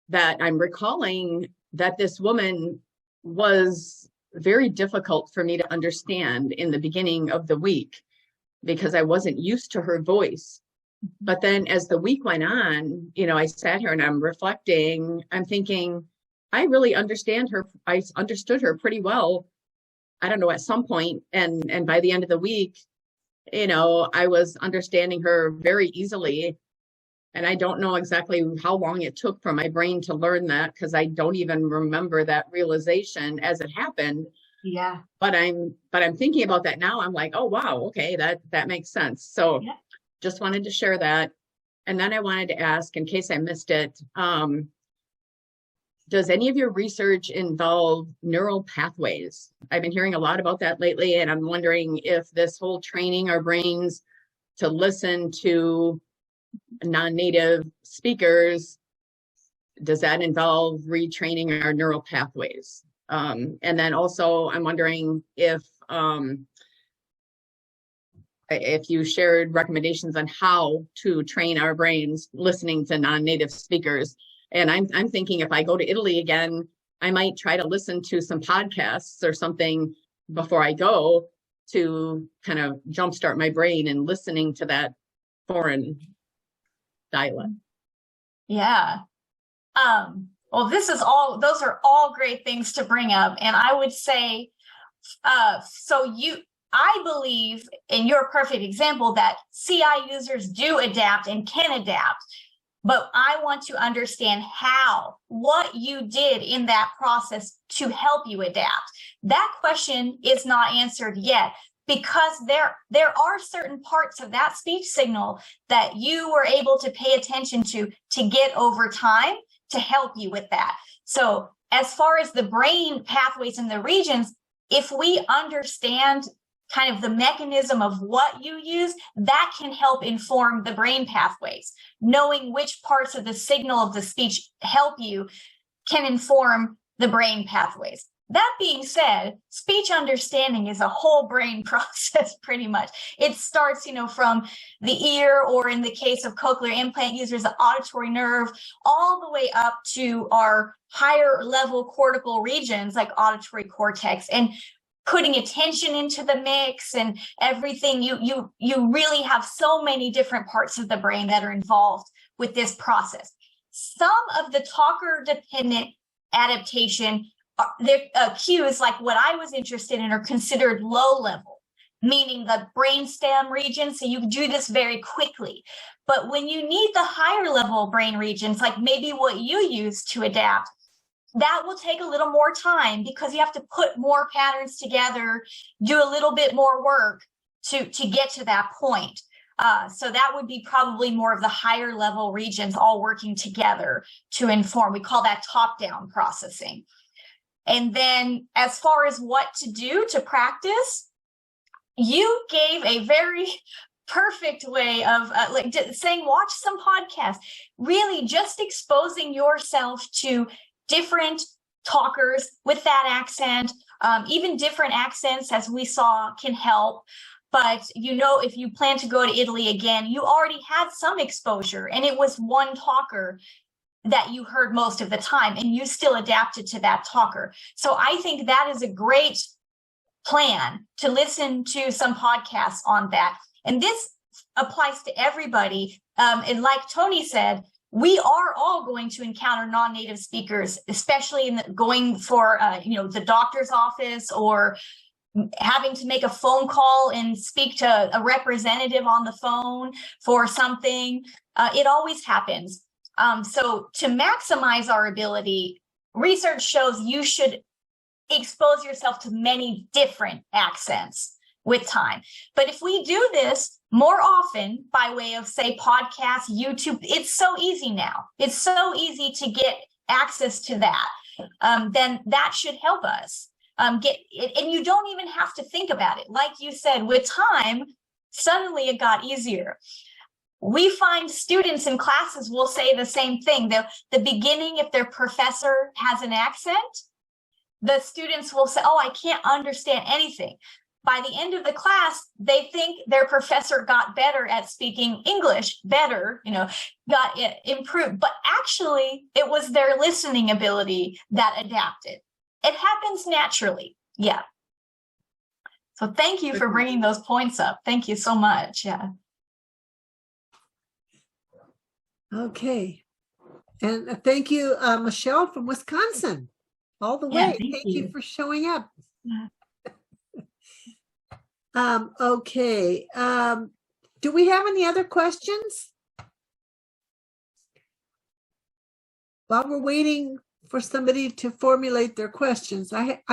that I'm recalling that this woman was very difficult for me to understand in the beginning of the week because I wasn't used to her voice. But then as the week went on, I sat here and I'm reflecting, I'm thinking, I really understand her. I understood her pretty well. I don't know, at some point, and by the end of the week, I was understanding her very easily. And I don't know exactly how long it took for my brain to learn that, because I don't even remember that realization as it happened. Yeah. But I'm thinking about that now. I'm like, oh wow, okay, that makes sense. So just wanted to share that. And then I wanted to ask, in case I missed it, does any of your research involve neural pathways? I've been hearing a lot about that lately, and I'm wondering if this whole training our brains to listen to non-native speakers, does that involve retraining our neural pathways? And then also I'm wondering if you shared recommendations on how to train our brains listening to non-native speakers. And I'm thinking if I go to Italy again, I might try to listen to some podcasts or something before I go to kind of jumpstart my brain and listening to that foreign dialect. Yeah. Well, those are all great things to bring up. And I would say, I believe, and you're a perfect example, that CI users do adapt and can adapt. But I want to understand what you did in that process to help you adapt. That question is not answered yet, because there are certain parts of that speech signal that you were able to pay attention to get over time to help you with that. So as far as the brain pathways and the regions, if we understand kind of the mechanism of what you use, that can help inform the brain pathways. Knowing which parts of the signal of the speech help you can inform the brain pathways. That being said, speech understanding is a whole brain process pretty much. It starts, from the ear, or in the case of cochlear implant users, the auditory nerve, all the way up to our higher level cortical regions like auditory cortex, and putting attention into the mix and everything. You really have so many different parts of the brain that are involved with this process. Some of the talker dependent adaptation, their cues, like what I was interested in, are considered low level, meaning the brainstem region. So you do this very quickly. But when you need the higher level brain regions, like maybe what you use to adapt, that will take a little more time, because you have to put more patterns together, do a little bit more work to get to that point. So that would be probably more of the higher level regions all working together to inform. We call that top-down processing. And then as far as what to do to practice, you gave a very perfect way of saying, watch some podcasts, really just exposing yourself to different talkers with that accent, even different accents, as we saw, can help. But, if you plan to go to Italy again, you already had some exposure, and it was one talker that you heard most of the time, and you still adapted to that talker. So I think that is a great plan, to listen to some podcasts on that. And this applies to everybody. And like Tony said, we are all going to encounter non-native speakers, especially going for, the doctor's office, or having to make a phone call and speak to a representative on the phone for something. It always happens. So to maximize our ability, research shows you should expose yourself to many different accents with time. But if we do this more often by way of, say, podcasts, YouTube, it's so easy now. It's so easy to get access to that. Then that should help us get it. And you don't even have to think about it. Like you said, with time, suddenly it got easier. We find students in classes will say the same thing. The beginning, if their professor has an accent, the students will say, oh, I can't understand anything. By the end of the class, they think their professor got better at speaking English, got it improved. But actually, it was their listening ability that adapted. It happens naturally. Yeah. So thank you for bringing those points up. Thank you so much. Yeah. Okay. And thank you, Michelle from Wisconsin, all the way. Yeah, thank you for showing up. Yeah. Okay. Do we have any other questions? While we're waiting for somebody to formulate their questions, would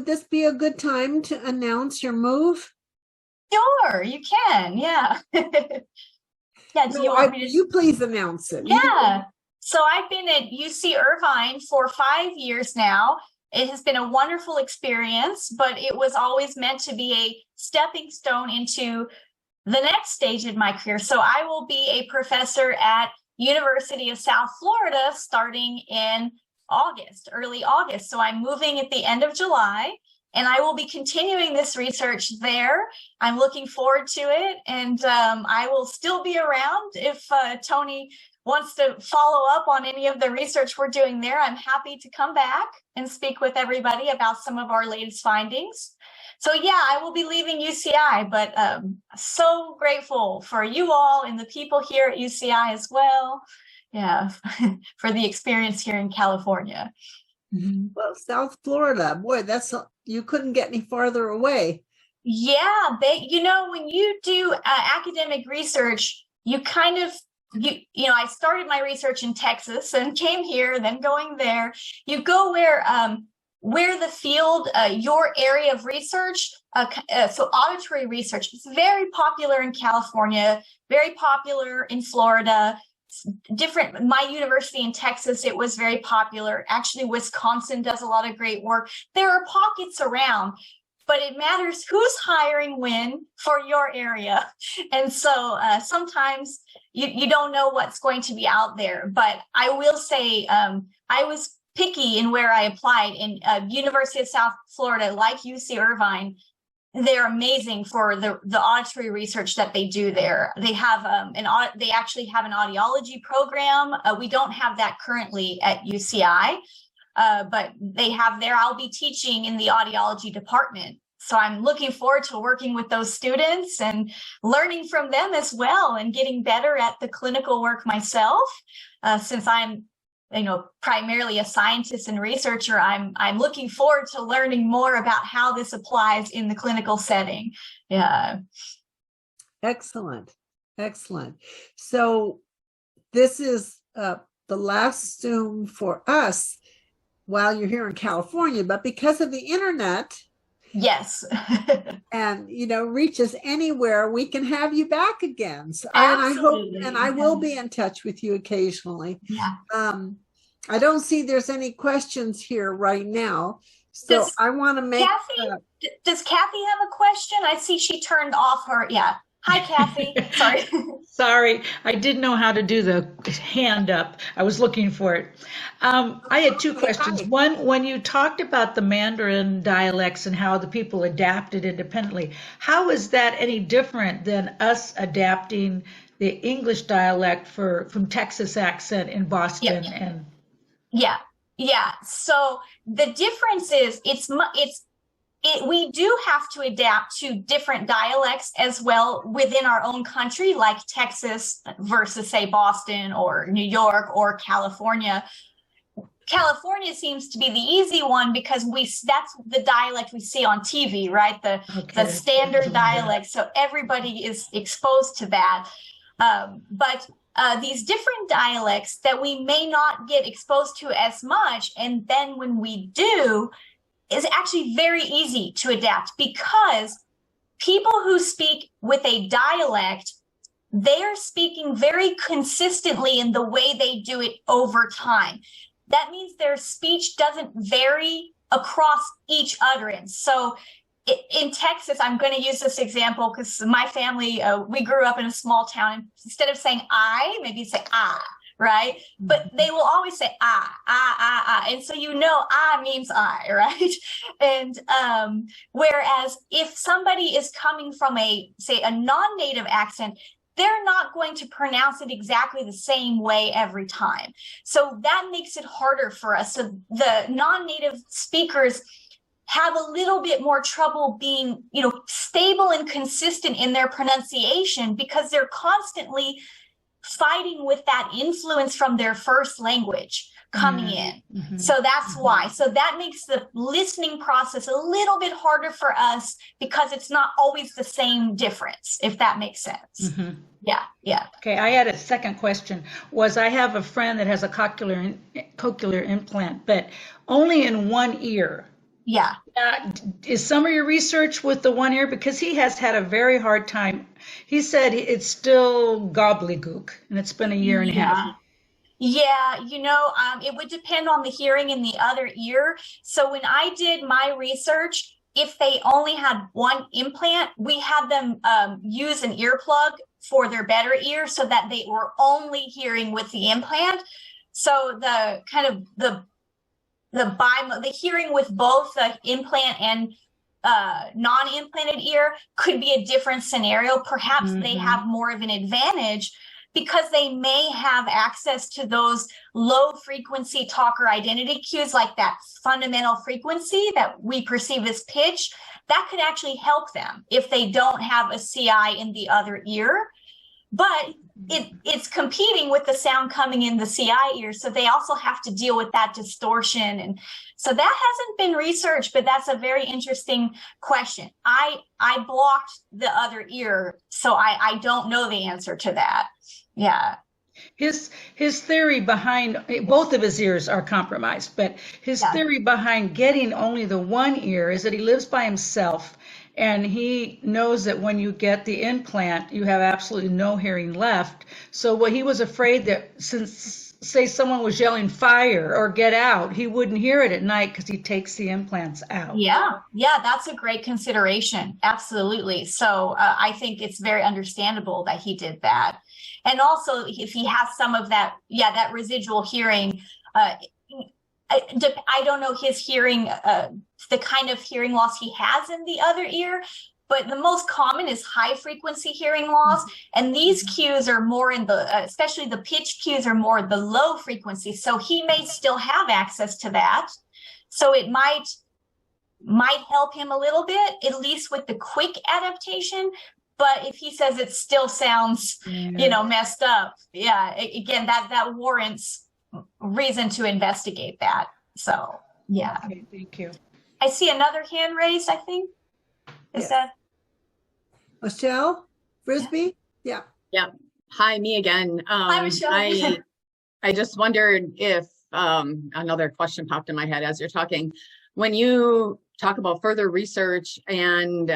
this be a good time to announce your move? Sure, you can. Yeah. Yeah. Do you want me to? You please announce it. Yeah. So I've been at UC Irvine for 5 years now. It has been a wonderful experience, but it was always meant to be a stepping stone into the next stage in my career. So I will be a professor at University of South Florida starting in August, early August. So I'm moving at the end of July. I will be continuing this research there. I'm looking forward to it, and I will still be around if Tony wants to follow up on any of the research we're doing there. I'm happy to come back and speak with everybody about some of our latest findings. So yeah, I will be leaving UCI, but so grateful for you all and the people here at UCI as well. Yeah, for the experience here in California. Well, South Florida, boy, you couldn't get any farther away. Yeah, when you do academic research, you kind of, I started my research in Texas and came here, then going there. You go where the field, your area of research, so auditory research, is very popular in California, very popular in Florida. Different, my university in Texas, it was very popular. Actually, Wisconsin does a lot of great work. There are pockets around, but it matters who's hiring when for your area. And so sometimes you don't know what's going to be out there. But I will say I was picky in where I applied. In University of South Florida, like UC Irvine, they're amazing for the auditory research that they do there. They have they actually have an audiology program. We don't have that currently at UCI, but they have there. I'll be teaching in the audiology department. So I'm looking forward to working with those students and learning from them as well and getting better at the clinical work myself. Since I'm primarily a scientist and researcher, I'm looking forward to learning more about how this applies in the clinical setting. Yeah. Excellent. So this is the last Zoom for us while you're here in California, but because of the internet, yes, and reach us anywhere, we can have you back again. So, absolutely. and I will be in touch with you occasionally. Yeah. I don't see there's any questions here right now, so I want to make. Kathy, does Kathy have a question? I see she turned off her. Yeah. Hi, Kathy. Sorry. Sorry, I didn't know how to do the hand up. I was looking for it. I had two questions. One, when you talked about the Mandarin dialects and how the people adapted independently, how is that any different than us adapting the English dialect from Texas accent in Boston? Yeah. So the difference is we do have to adapt to different dialects as well within our own country, like Texas versus, say, Boston or New York or California. California seems to be the easy one because that's the dialect we see on TV, right? The standard dialect. So everybody is exposed to that. But these different dialects that we may not get exposed to as much, and then when we do, is actually very easy to adapt, because people who speak with a dialect, they're speaking very consistently in the way they do it over time. That means their speech doesn't vary across each utterance. So in Texas, I'm going to use this example because my family, we grew up in a small town. Instead of saying I, maybe say ah, right? But they will always say ah. And so ah means I, right? And whereas if somebody is coming from a non-native accent, they're not going to pronounce it exactly the same way every time. So that makes it harder for us. So the non-native speakers have a little bit more trouble being, stable and consistent in their pronunciation, because they're constantly fighting with that influence from their first language coming in. Mm-hmm. So that's why. So that makes the listening process a little bit harder for us, because it's not always the same difference, if that makes sense. Mm-hmm. Yeah. Okay, I had a second question. I have a friend that has a cochlear implant, but only in one ear. Yeah. Is some of your research with the one ear? Because he has had a very hard time. He said it's still gobbledygook, and it's been a year and a half. Yeah, it would depend on the hearing in the other ear. So when I did my research, if they only had one implant, we had them use an earplug for their better ear so that they were only hearing with the implant. So the the hearing with both the implant and non-implanted ear could be a different scenario. Perhaps they have more of an advantage because they may have access to those low frequency talker identity cues, like that fundamental frequency that we perceive as pitch. That could actually help them if they don't have a CI in the other ear. But it's competing with the sound coming in the CI ear. So they also have to deal with that distortion. And so that hasn't been researched, but that's a very interesting question. I blocked the other ear, so I don't know the answer to that. Yeah. His theory behind, both of his ears are compromised, but his theory behind getting only the one ear is that he lives by himself. And he knows that when you get the implant, you have absolutely no hearing left. So what he was afraid that, since, say, someone was yelling fire or get out, he wouldn't hear it at night because he takes the implants out. Yeah, that's a great consideration. Absolutely. So I think it's very understandable that he did that. And also, if he has some of that, that residual hearing, I don't know his hearing, the kind of hearing loss he has in the other ear, but the most common is high frequency hearing loss. And these cues are more in the, especially the pitch cues are more the low frequency. So he may still have access to that. So it might help him a little bit, at least with the quick adaptation. But if he says it still sounds, messed up, again, that warrants reason to investigate that. So, Okay, thank you. I see another hand raised, I think. Is that Michelle Frisbee? Yeah. Hi, me again. Hi, Michelle. I just wondered if another question popped in my head as you're talking. When you talk about further research and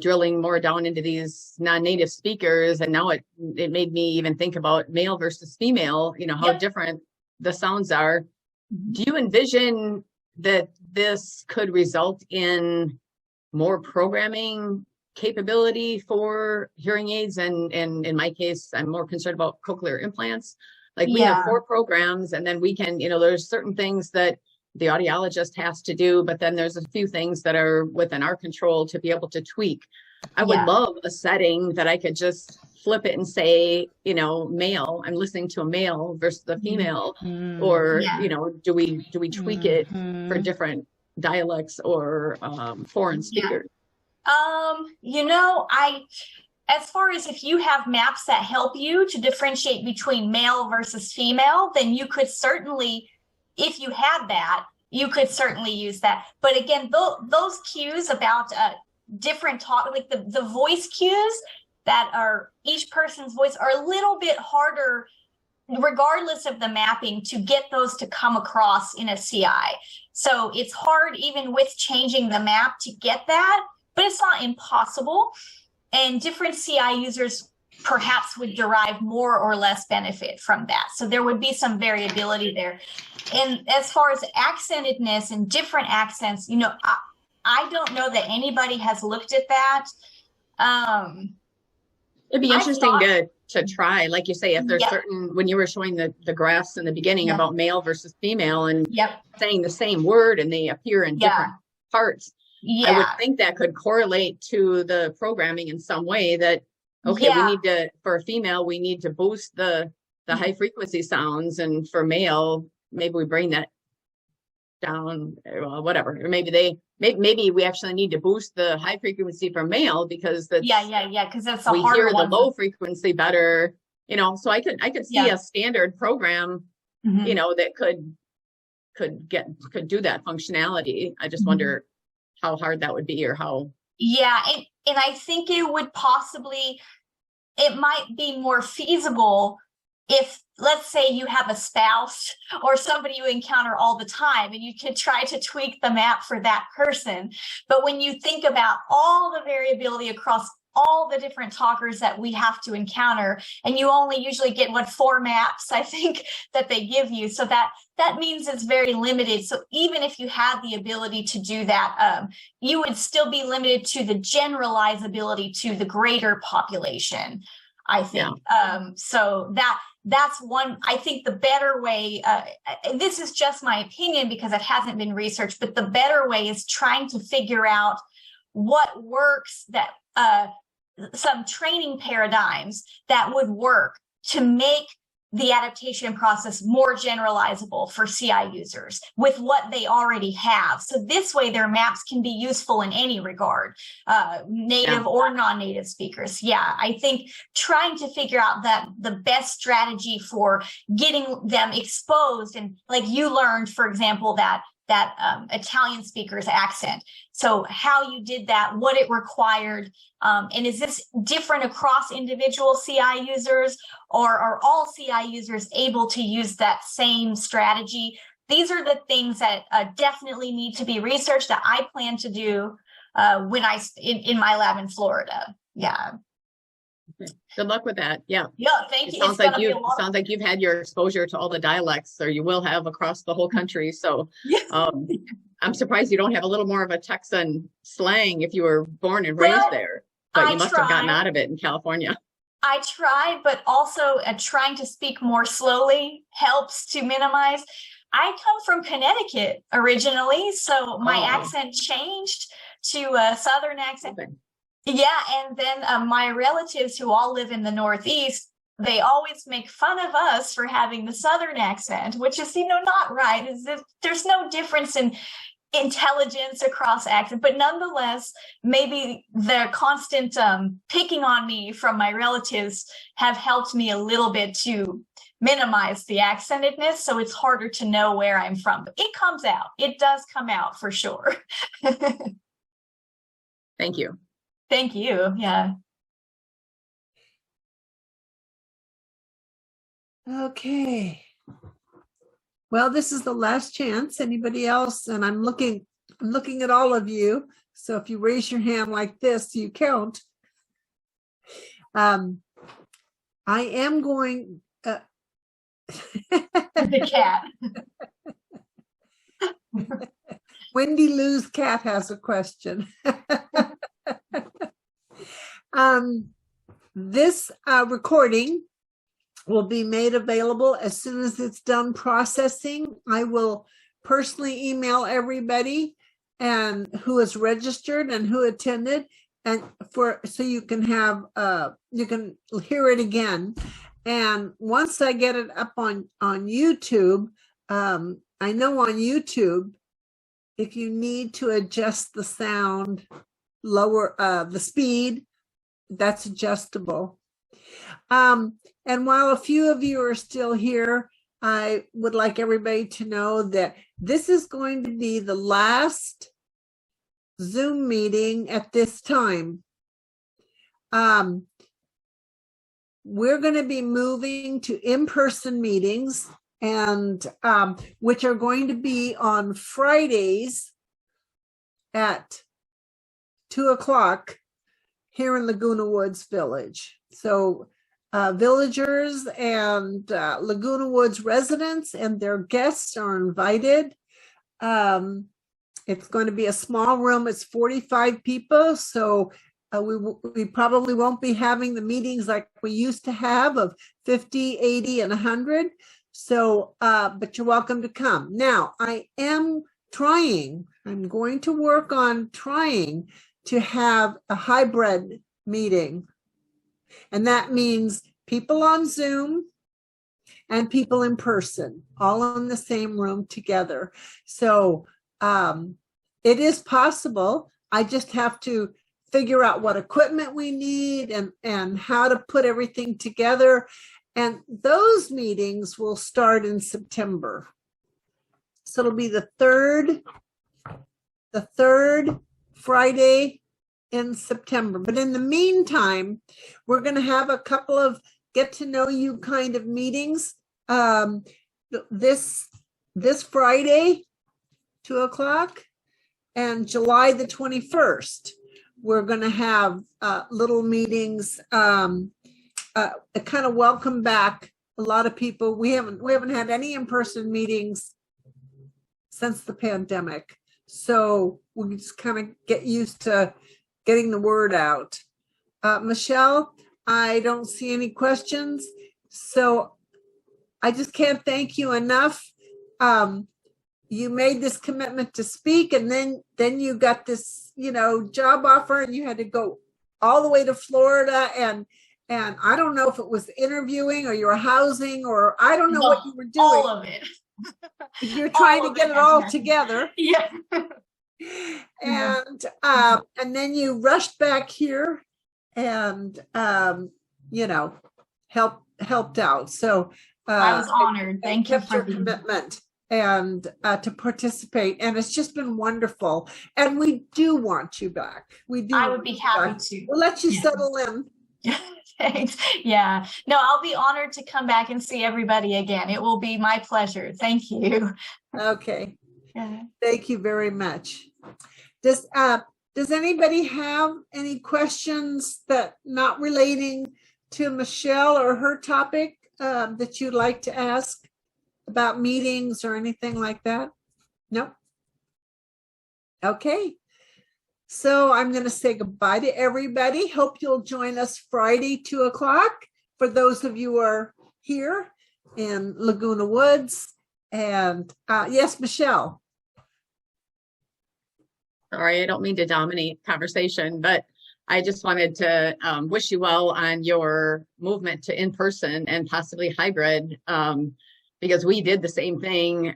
drilling more down into these non-native speakers, and now it made me even think about male versus female, how different the sounds are. Do you envision that this could result in more programming capability for hearing aids? And in my case, I'm more concerned about cochlear implants. Like we have 4 programs, and then we can, there's certain things that the audiologist has to do, but then there's a few things that are within our control to be able to tweak. I would love a setting that I could just flip it and say, male, I'm listening to a male versus a female, or, do we tweak it for different dialects or foreign speakers? As far as if you have maps that help you to differentiate between male versus female, then you could certainly, if you had that, you could certainly use that. But again, those cues about different talk, like the voice cues that are each person's voice, are a little bit harder, regardless of the mapping, to get those to come across in a CI. So it's hard even with changing the map to get that, but it's not impossible. And different CI users perhaps would derive more or less benefit from that. So there would be some variability there. And as far as accentedness and different accents, I don't know that anybody has looked at that. It'd be interesting to try, like you say, if there's certain, when you were showing the graphs in the beginning about male versus female and saying the same word and they appear in different parts. I would think that could correlate to the programming in some way that, we need to, for a female, we need to boost the high frequency sounds. And for male, maybe we bring that down, whatever. Or maybe we actually need to boost the high frequency for male because that's, because that's a we harder hear one. the low frequency better, so I could see a standard program, that could do that functionality. I just wonder how hard that would be, or how. And I think it might be more feasible if, let's say, you have a spouse or somebody you encounter all the time, and you can try to tweak the map for that person. But when you think about all the variability across all the different talkers that we have to encounter, and you only usually get 4 maps, I think, that they give you. So that means it's very limited. So even if you had the ability to do that, you would still be limited to the generalizability to the greater population, I think. So that's one, I think the better way, this is just my opinion because it hasn't been researched, but the better way is trying to figure out what works, that some training paradigms that would work to make the adaptation process more generalizable for CI users with what they already have. So this way their maps can be useful in any regard, native or non-native speakers. Yeah, I think trying to figure out that the best strategy for getting them exposed, and like you learned, for example, that Italian speaker's accent. So how you did that, what it required, and is this different across individual CI users, or are all CI users able to use that same strategy? These are the things that definitely need to be researched that I plan to do when in my lab in Florida. Yeah. Good luck with that. Yeah. Yeah, thank you. Sounds like you've had your exposure to all the dialects, or you will have across the whole country. So I'm surprised you don't have a little more of a Texan slang if you were born and raised there, but you must have gotten out of it in California. I try, but also trying to speak more slowly helps to minimize. I come from Connecticut originally, so my accent changed to a Southern accent. Okay. Yeah, and then my relatives who all live in the Northeast, they always make fun of us for having the Southern accent, which is, not right. There's no difference in intelligence across accent, but nonetheless, maybe the constant picking on me from my relatives have helped me a little bit to minimize the accentedness, so it's harder to know where I'm from. But it comes out. It does come out for sure. Thank you. Thank you. Yeah. Okay. Well, this is the last chance. Anybody else? And I'm looking at all of you. So if you raise your hand like this, you count. I am going. The cat. Wendy Lou's cat has a question. This recording will be made available as soon as it's done processing. I will personally email everybody and who is registered and who attended, and so you can hear it again. And once I get it up on YouTube, I know on YouTube, if you need to adjust the sound, lower the speed, that's adjustable. And while a few of you are still here, I would like everybody to know that this is going to be the last Zoom meeting at this time. We're going to be moving to in-person meetings, and which are going to be on Fridays at 2:00 here in Laguna Woods Village. So villagers and Laguna Woods residents and their guests are invited. It's going to be a small room. It's 45 people. So we probably won't be having the meetings like we used to have of 50, 80, and 100. So, but you're welcome to come. Now, I'm going to work on trying to have a hybrid meeting. And that means people on Zoom and people in person, all in the same room together. So it is possible. I just have to figure out what equipment we need and how to put everything together. And those meetings will start in September. So it'll be the third Friday in September. But in the meantime, we're going to have a couple of get to know you kind of meetings. This Friday, 2:00, and July the 21st, we're going to have little meetings. Kind of welcome back a lot of people. We haven't had any in-person meetings since the pandemic, so we just kind of get used to getting the word out. Michelle, I don't see any questions, so I just can't thank you enough. You made this commitment to speak, and then you got this, job offer, and you had to go all the way to Florida, and I don't know if it was interviewing or your housing, or I don't know what you were doing. All of it. You're trying to get it all together. Yeah. And then you rushed back here and helped out. So I was honored. Thank you for your commitment and to participate. And it's just been wonderful. And we do want you back. We do. I would be happy to. We'll let you settle in. Thanks. Yeah. No, I'll be honored to come back and see everybody again. It will be my pleasure. Thank you. Okay. Yeah. Thank you very much. Does anybody have any questions that not relating to Michelle or her topic that you'd like to ask about meetings or anything like that? No? Okay. So I'm going to say goodbye to everybody. Hope you'll join us Friday, 2 o'clock. For those of you who are here in Laguna Woods. And yes, Michelle. Sorry, I don't mean to dominate conversation, but I just wanted to wish you well on your movement to in-person and possibly hybrid, because we did the same thing.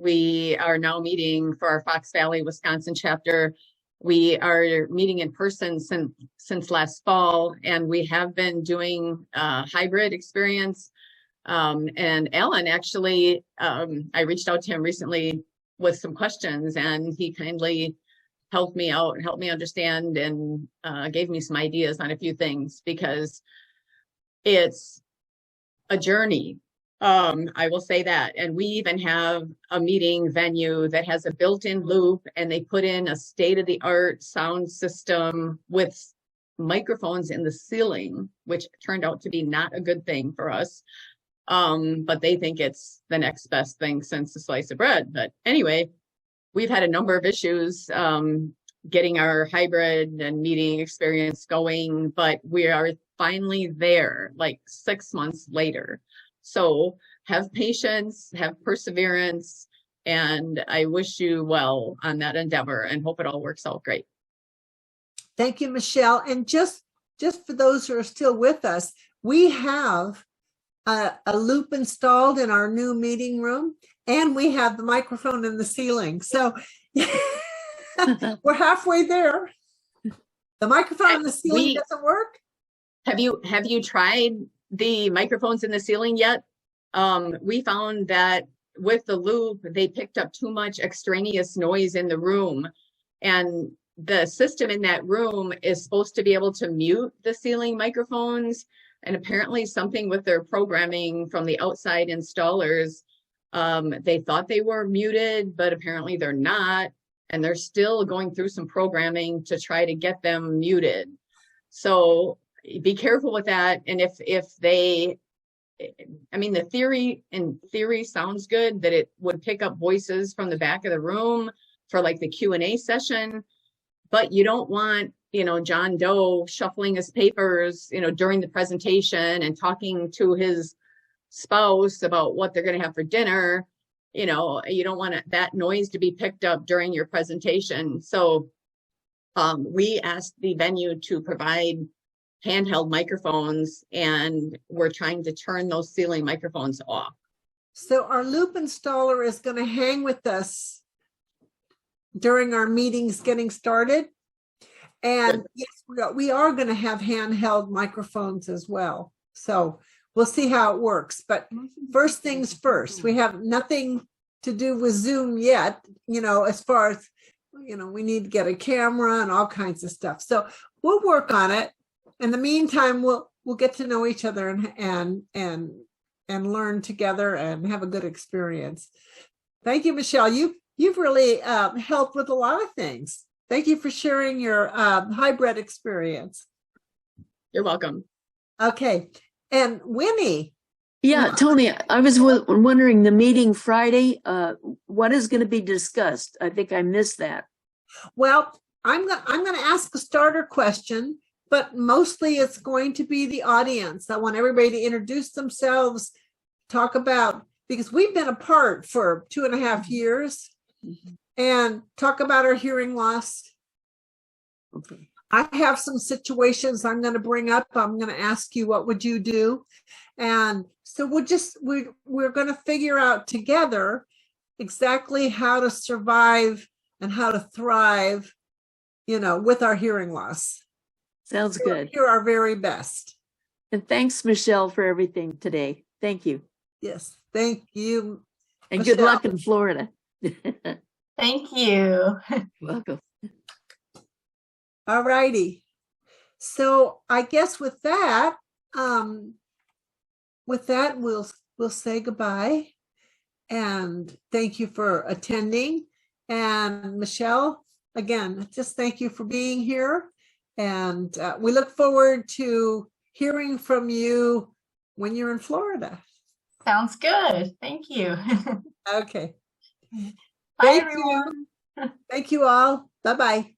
We are now meeting for our Fox Valley, Wisconsin chapter. We are meeting in person since last fall, and we have been doing a hybrid experience. And Alan, actually, I reached out to him recently with some questions, and he kindly helped me out, helped me understand, and gave me some ideas on a few things, because it's a journey. I will say that. And we even have a meeting venue that has a built-in loop, and they put in a state-of-the-art sound system with microphones in the ceiling, which turned out to be not a good thing for us. But they think it's the next best thing since the slice of bread. But anyway, we've had a number of issues getting our hybrid and meeting experience going, but we are finally there, like 6 months later. So have patience, have perseverance, and I wish you well on that endeavor and hope it all works out great. Thank you, Michelle. And just for those who are still with us, we have a loop installed in our new meeting room, and we have the microphone in the ceiling. So we're halfway there. The microphone in the ceiling doesn't work. Have you tried the microphones in the ceiling yet? We found that with the loop, they picked up too much extraneous noise in the room, and the system in that room is supposed to be able to mute the ceiling microphones. And apparently something with their programming from the outside installers, they thought they were muted, but apparently they're not. And they're still going through some programming to try to get them muted. So be careful with that. And if they, I mean, the theory sounds good that it would pick up voices from the back of the room for like the Q&A session, but you don't want, John Doe shuffling his papers, during the presentation and talking to his spouse about what they're going to have for dinner. You don't want that noise to be picked up during your presentation. So we asked the venue to provide handheld microphones, and we're trying to turn those ceiling microphones off. So our loop installer is going to hang with us during our meetings getting started. And yes, we are going to have handheld microphones as well. So we'll see how it works. But first things first, we have nothing to do with Zoom yet, as far as, we need to get a camera and all kinds of stuff. So we'll work on it. In the meantime, we'll get to know each other and learn together and have a good experience. Thank you, Michelle. You've really helped with a lot of things. Thank you for sharing your hybrid experience. You're welcome. Okay. And Winnie. Yeah, Tony, I was wondering, the meeting Friday, what is going to be discussed? I think I missed that. Well, I'm going to ask a starter question, but mostly it's going to be the audience. I want everybody to introduce themselves, talk about, because we've been apart for 2.5 years, and talk about our hearing loss. Okay. I have some situations I'm going to bring up. I'm going to ask you, what would you do? And so we're going to figure out together exactly how to survive and how to thrive, with our hearing loss. Sounds good. Here our very best. And thanks, Michelle, for everything today. Thank you. Yes, thank you. And good Michelle. luck in Florida. Thank you. Welcome. All righty. So I guess with that, we'll say goodbye. And thank you for attending. And Michelle, again, just thank you for being here. And we look forward to hearing from you when you're in Florida. Sounds good. Thank you. Okay. Bye, Thank everyone. you. Thank you all. Bye-bye.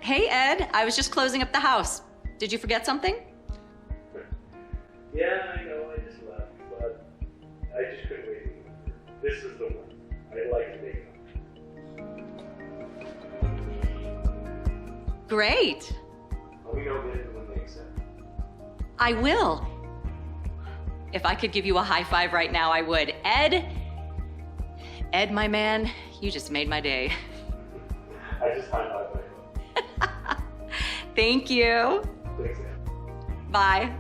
Hey, Ed, I was just closing up the house. Did you forget something? Yeah, I know, I just left, but I just couldn't wait any longer. This is the one. I like to make it. Great. Let me know when they accept. I will. If I could give you a high five right now, I would. Ed, my man, you just made my day. I just high-fived myself. Thank you. Thanks, Ann. Bye.